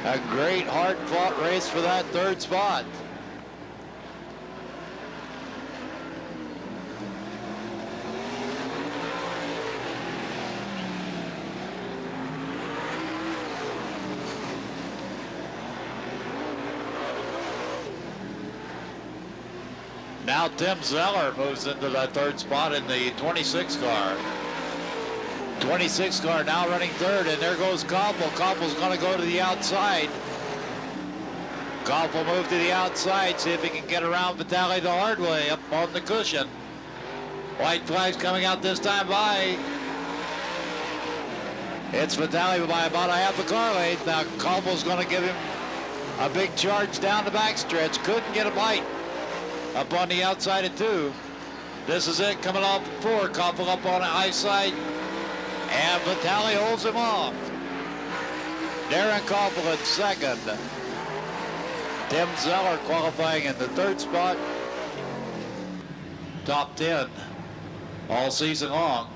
A great hard-fought race for that third spot. Now Tim Zeller moves into that third spot in the 26 car. 26 car now running third, and there goes Koppel. Koppel's going to go to the outside. Koppel move to the outside, see if he can get around Vitale the hard way up on the cushion. White flags coming out this time by. It's Vitale by about a half a car length. Now Koppel's going to give him a big charge down the backstretch. Couldn't get a bite up on the outside of 2. This is it coming off 4. Koppel up on the high side. And Vitale holds him off. Darren Koppel in second. Tim Zeller qualifying in the third spot. Top 10 all season long.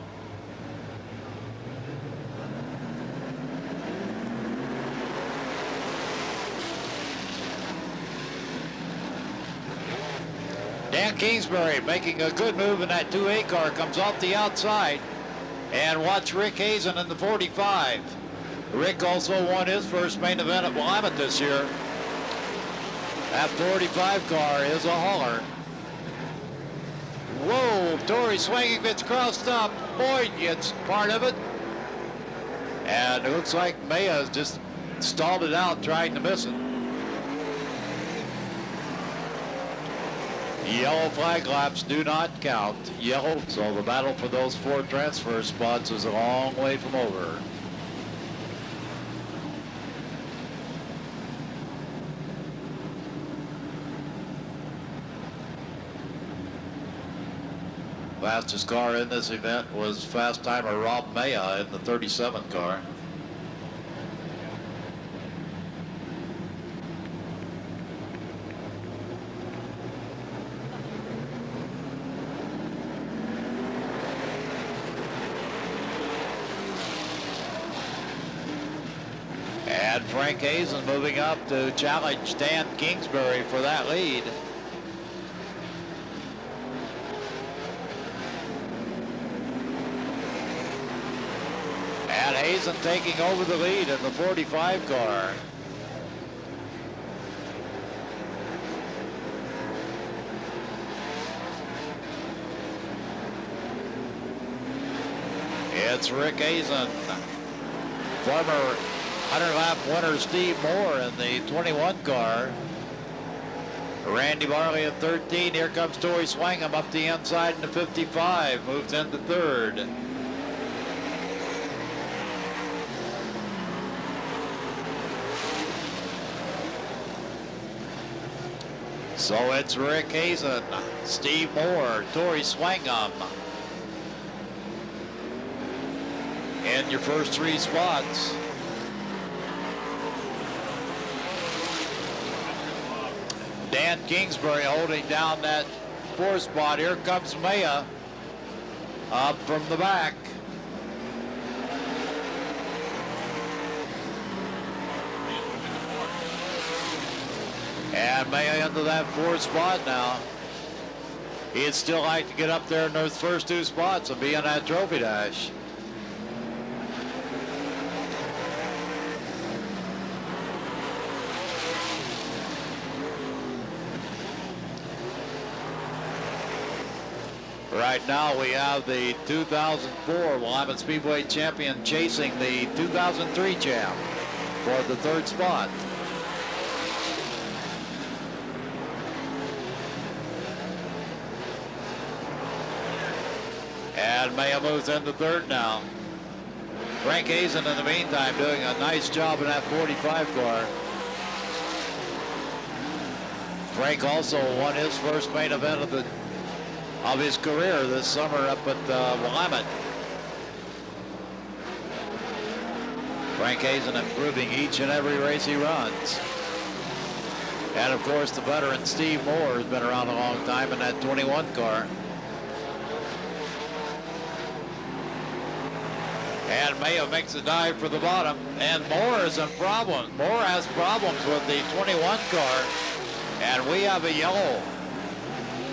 Dan Kingsbury making a good move in that 2A car, comes off the outside. And watch Rick Hazen in the 45. Rick also won his first main event at Willamette this year. That 45 car is a hauler. Whoa, Torrey swinging, gets crossed up. Boyd gets part of it. And it looks like Maya has just stalled it out trying to miss it. Yellow flag laps do not count. Yellow, so the battle for those 4 transfer spots is a long way from over. Fastest car in this event was fast timer Rob Maya in the 37 car. And Frank Hazen moving up to challenge Dan Kingsbury for that lead. And Hazen taking over the lead in the 45 car. It's Rick Hazen. Former 100-lap winner Steve Moore in the 21 car. Randy Barley in 13. Here comes Torrey Swangham up the inside in the 55. Moves into third. So it's Rick Hazen, Steve Moore, Torrey Swangham in your first 3 spots. Dan Kingsbury holding down that 4th spot. Here comes Maya up from the back. And Maya into that 4th spot now. He'd still like to get up there in those first 2 spots and be in that trophy dash. Right now we have the 2004 Willamette Speedway champion chasing the 2003 champ for the 3rd spot. And Maya moves into 3rd now. Frank Hazen in the meantime doing a nice job in that 45 car. Frank also won his first main event of his career this summer up at Willamette. Frank Hazen improving each and every race he runs. And of course, the veteran Steve Moore has been around a long time in that 21 car. And Mayo makes a dive for the bottom, and Moore is in problems. Moore has problems with the 21 car, and we have a yellow.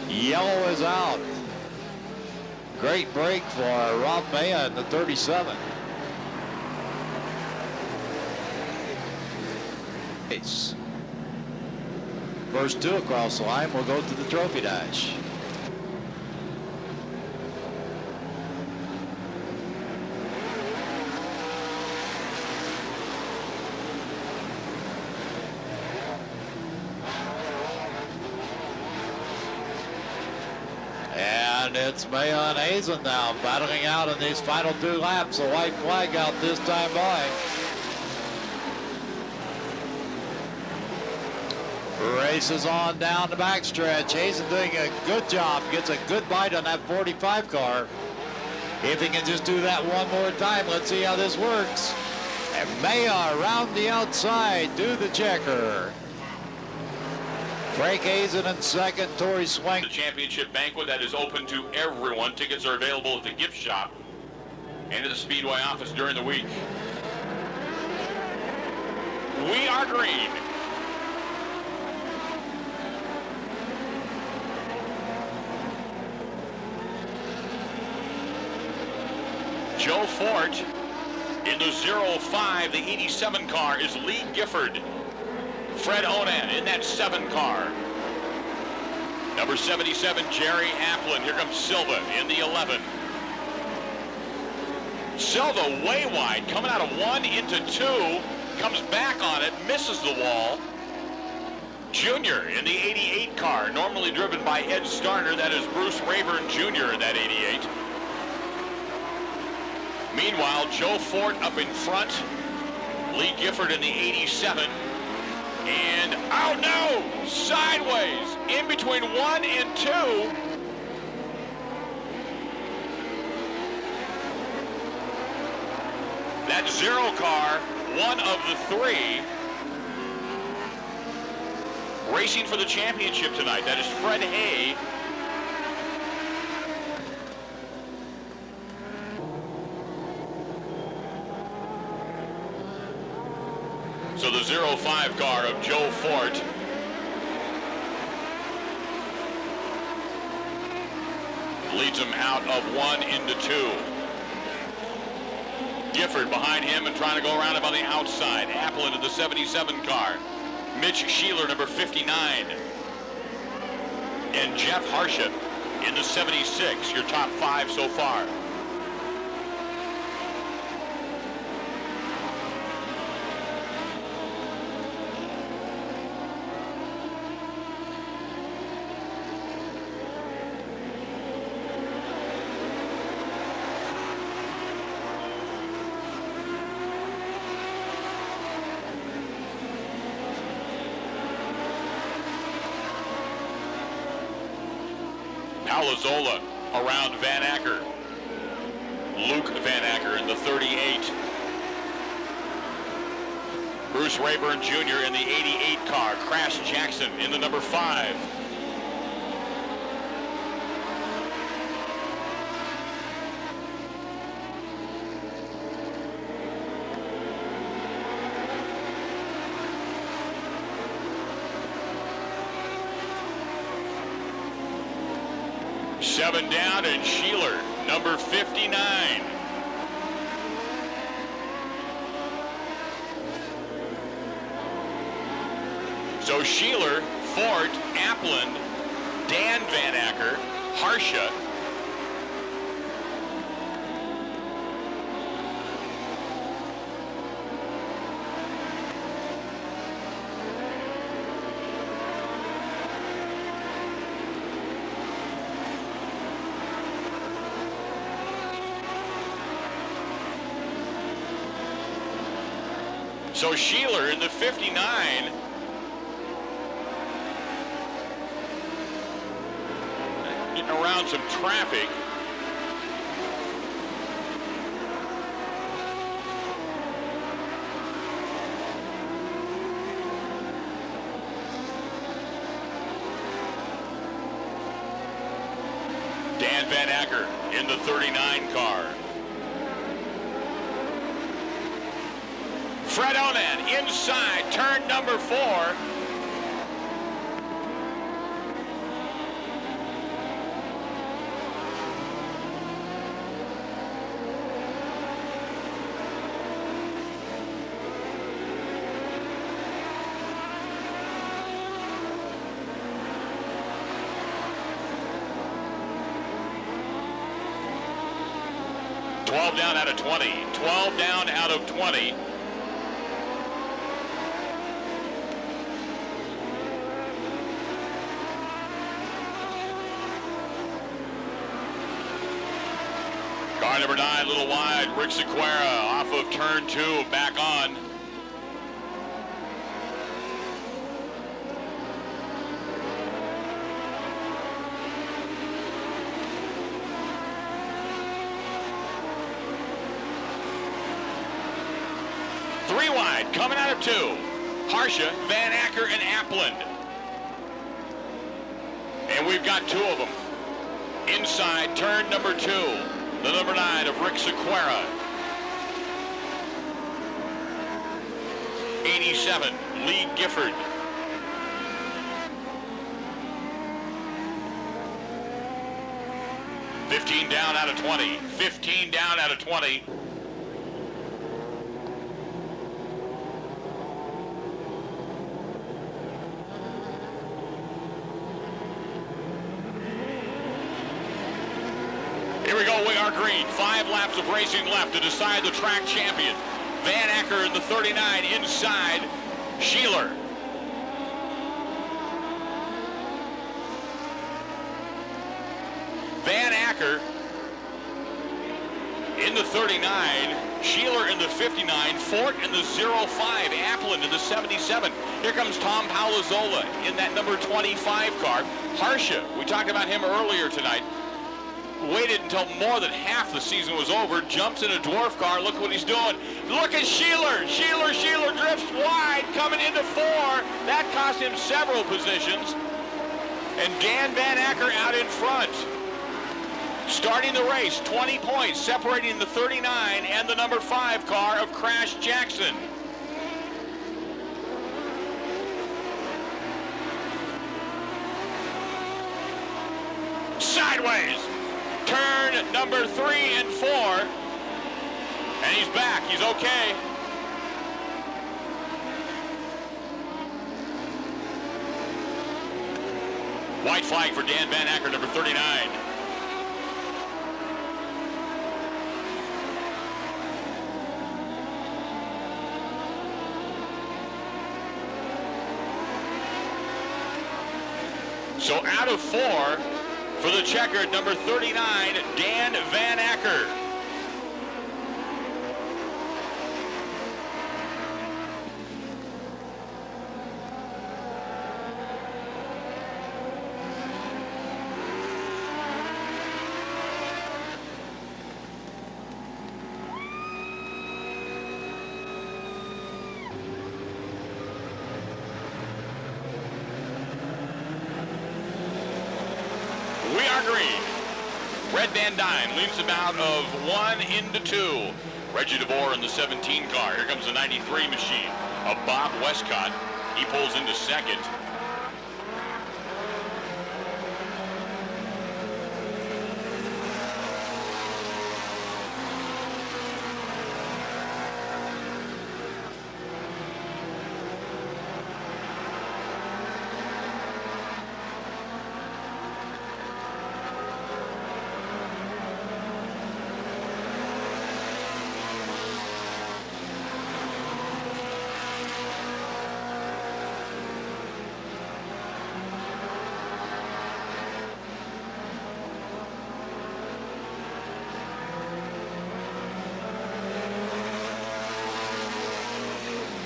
Yellow is out. Great break for Rob Maya in the 37. First two across the line will go to the trophy dash. And it's Maya and Hazen now battling out in these final two laps. A white flag out this time by. Races on down the backstretch. Hazen doing a good job. Gets a good bite on that 45 car. If he can just do that one more time, let's see how this works. And Maya around the outside to the checker. Frank Hazen in second, Torrey Swank. The championship banquet that is open to everyone. Tickets are available at the gift shop and at the Speedway office during the week. We are green. Joe Fort in the 05, the 87 car is Lee Gifford. Fred Onan in that 7 car. Number 77, Jerry Applin. Here comes Silva in the 11. Silva way wide, coming out of 1 into 2. Comes back on it, misses the wall. Junior in the 88 car, normally driven by Ed Starner. That is Bruce Rayburn Jr. in that 88. Meanwhile, Joe Fort up in front. Lee Gifford in the 87. And, oh no, sideways, in between 1 and 2. That 0 car, 1 of the 3. Racing for the championship tonight, that is Fred Hay. So the 05 car of Joe Fort leads him out of 1 into 2. Gifford behind him and trying to go around him on the outside. Applin in the 77 car. Mitch Sheeler, number 59. And Jeff Harsha in the 76, your top 5 so far. Palazola around Van Acker. Luke Van Acker in the 38. Bruce Rayburn Jr. in the 88 car. Crash Jackson in the number 5. Seven down, and Sheeler, number 59. So Sheeler, Fort, Applin, Dan Van Acker, Harsha, so Sheeler in the 59 getting around some traffic. Dan Van Acker in the 39 car. Fred Onan inside, turn number 4. Down out of 20. 12 down out of 20. Car number 9, a little wide. Rick Sequeira off of turn 2, back on. Three wide, coming out of 2. Harsha, Van Acker, and Appland. And we've got 2 of them. Inside, turn number 2. The number 9 of Rick Sequeira. 87, Lee Gifford. $15 down out of 20. 15 down out of 20. Here we go, we are green. 5 laps of racing left to decide the track champion. Van Acker in the 39 inside Sheeler. Van Acker in the 39, Sheeler in the 59, Fort in the 05, Appland in the 77. Here comes Tom Palazola in that number 25 car. Harsha, we talked about him earlier tonight. Waited until more than half the season was over, jumps in a dwarf car. Look what he's doing. Look at Sheeler. Sheeler drifts wide, coming into 4. That cost him several positions. And Dan Van Acker out in front. Starting the race, 20 points, separating the 39 and the number 5 car of Crash Jackson. Sideways. Turn number 3 and 4. And he's back. He's okay. White flag for Dan Van Acker, number 39. So out of 4 for the checkered, number 39, Dan Van Acker. We are green. Red Van Dyne leads them out of 1 into 2. Reggie DeVore in the 17 car. Here comes the 93 machine of Bob Westcott. He pulls into second.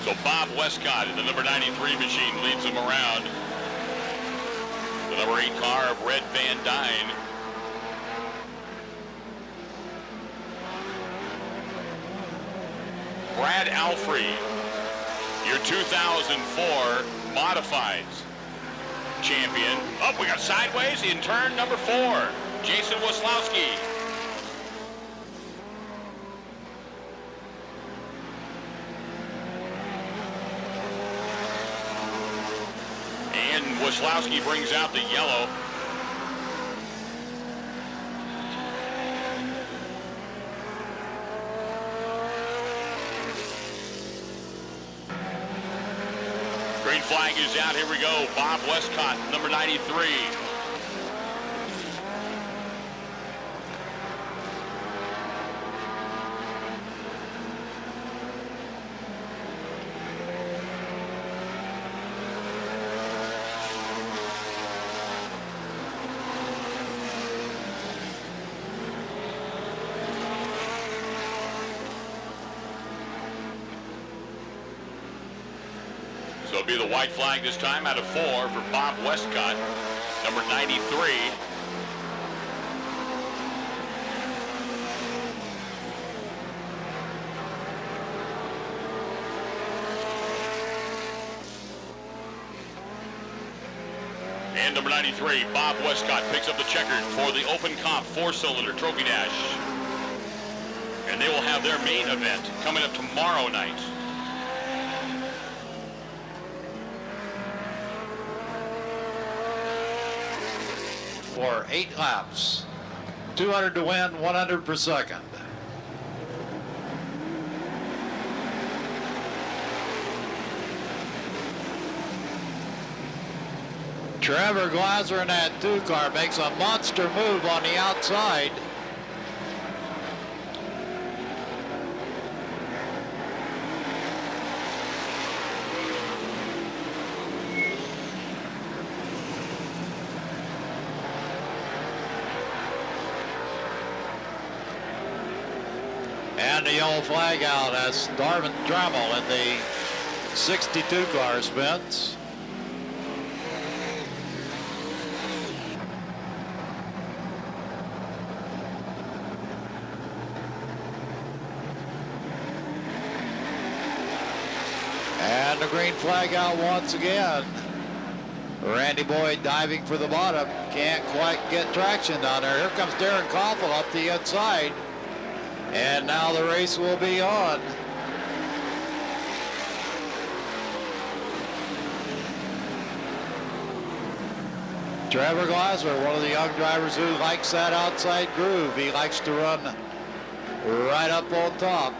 So Bob Westcott in the number 93 machine leads them around. The number 8 car of Red Van Dyne. Brad Alfrey, your 2004 Modifieds champion. Oh, we got sideways in turn number 4. Jason Waslowski. And Waslowski brings out the yellow. Green flag is out. Here we go. Bob Westcott, number 93. So it'll be the white flag this time out of 4 for Bob Westcott, number 93. And number 93, Bob Westcott picks up the checkered for the Open Comp 4-cylinder Trophy Dash. And they will have their main event coming up tomorrow night. For 8 laps, 200 to win, 100 per second. Trevor Glaser in that 2 car makes a monster move on the outside. And the yellow flag out as Darvin Dremel in the 62 car spins. And the green flag out once again. Randy Boyd diving for the bottom. Can't quite get traction down there. Here comes Darren Koffel up the inside. And now the race will be on. Trevor Glaser, one of the young drivers who likes that outside groove. He likes to run right up on top.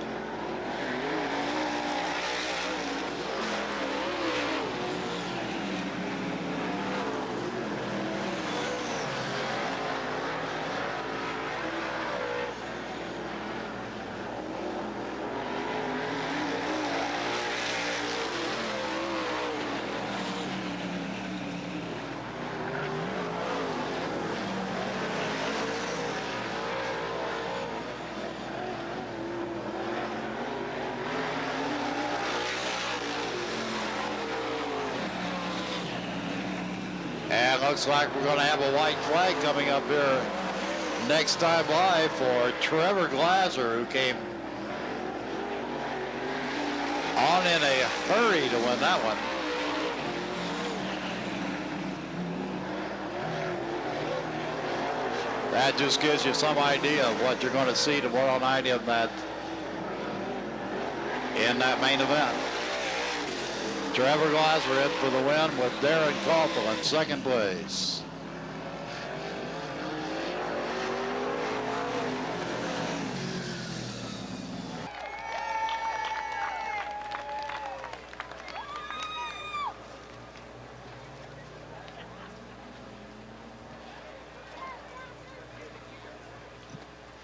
And looks like we're going to have a white flag coming up here next time live for Trevor Glaser, who came on in a hurry to win that one. That just gives you some idea of what you're going to see tomorrow night in that main event. Trevor Glaser in for the win with Darren Koffel in second place.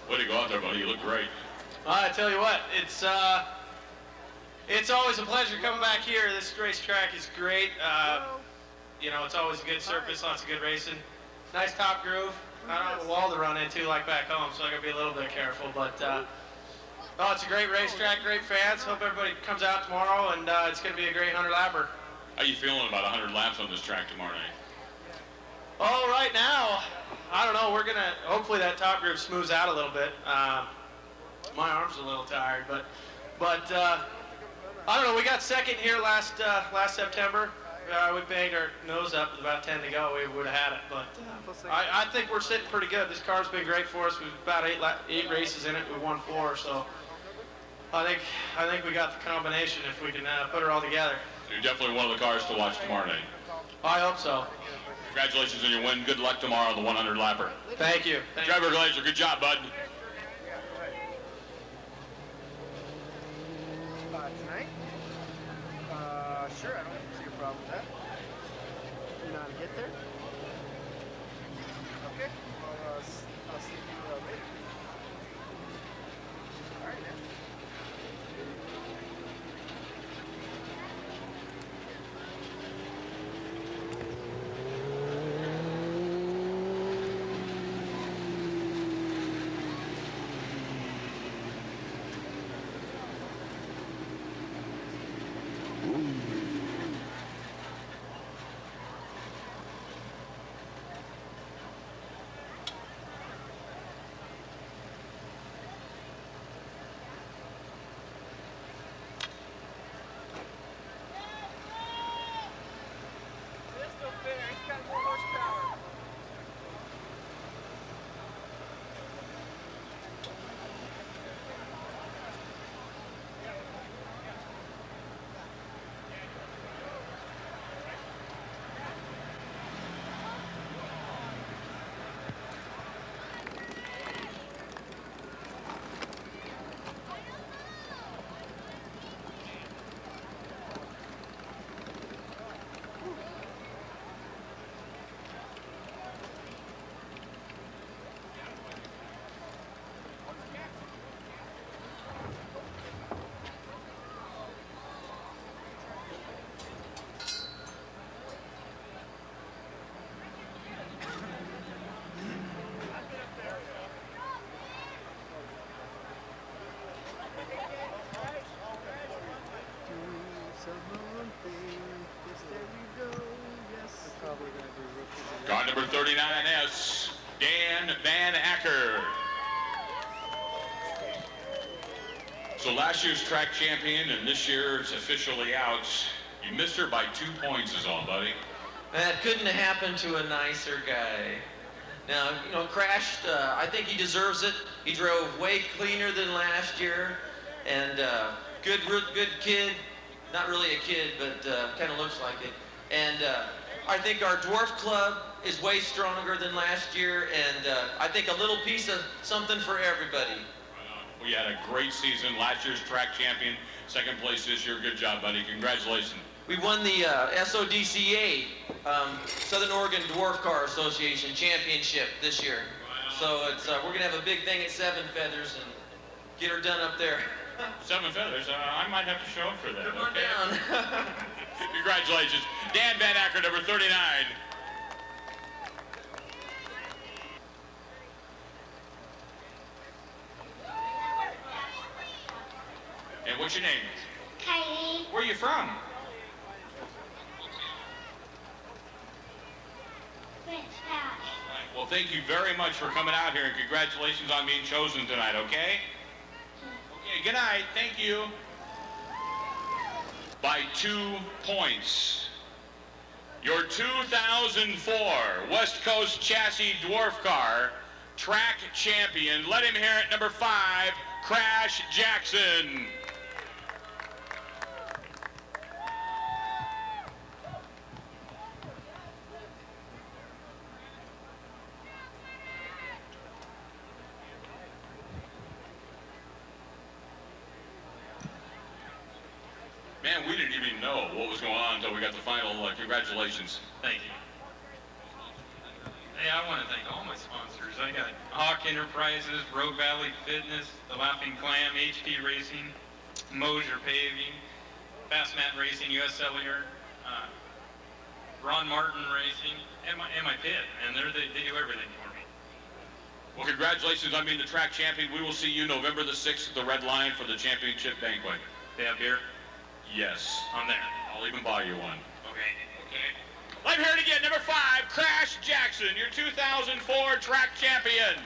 Way to go out there, buddy. You look great. I tell you what, it's always a pleasure coming back here. This racetrack is great. You know, it's always a good surface, lots of good racing. Nice top groove. I don't have a wall to run into like back home, so I gotta be a little bit careful. But oh, it's a great racetrack, great fans. Hope everybody comes out tomorrow, and it's gonna be a great 100-lapper. How you feeling about 100 laps on this track tomorrow night? Oh, right now, I don't know. We're gonna hopefully that top groove smooths out a little bit. My arms are a little tired, but I don't know. We got second here last September. we banged our nose up with about 10 to go. We would have had it, but I think we're sitting pretty good. This car's been great for us. We've about eight races in it. We won 4, so I think we got the combination if we can put it all together. You're definitely one of the cars to watch tomorrow night. I hope so. Congratulations on your win. Good luck tomorrow on the 100 lapper. Thank you. Trevor Glazer, good job, bud. Tonight? Sure, I don't see a problem with that. You know how to get there? Okay, well, I'll see you later. All right, man. Car number 39S, Dan Van Acker. So last year's track champion and this year's officially out. You missed her by 2 points is all, buddy. That couldn't have happened to a nicer guy. Now, crashed, I think he deserves it. He drove way cleaner than last year. And good kid. Not really a kid, but kind of looks like it. And I think our dwarf club is way stronger than last year. And I think a little piece of something for everybody. We had a great season. Last year's track champion, second place this year. Good job, buddy. Congratulations. We won the SODCA, Southern Oregon Dwarf Car Association Championship this year. So it's we're gonna have a big thing at Seven Feathers and get her done up there. Seven Feathers. I might have to show up for that. Come on down. Congratulations, Dan Van Acker, number 39. And what's your name? Kylie. Where are you from? French Patch. Well, thank you very much for coming out here, and congratulations on being chosen tonight, okay? Okay, good night. Thank you. By 2 points, your 2004 West Coast Chassis Dwarf Car track champion. Let him hear it, number 5, Crash Jackson. Man, we didn't even know what was going on until we got the final. Congratulations. Thank you. Hey, I want to thank all my sponsors. I got Hawk Enterprises, Road Valley Fitness, The Laughing Clam, HP Racing, Mosier Paving, Fast Mat Racing, US Cellular, Ron Martin Racing, and my pit. And they do everything for me. Well, congratulations on being the track champion. We will see you November the 6th at the Red Line for the championship banquet. They have beer? Yes. I'm there. I'll even buy you one. Okay. Let me hear it again. Number 5, Crash Jackson, your 2004 track champion.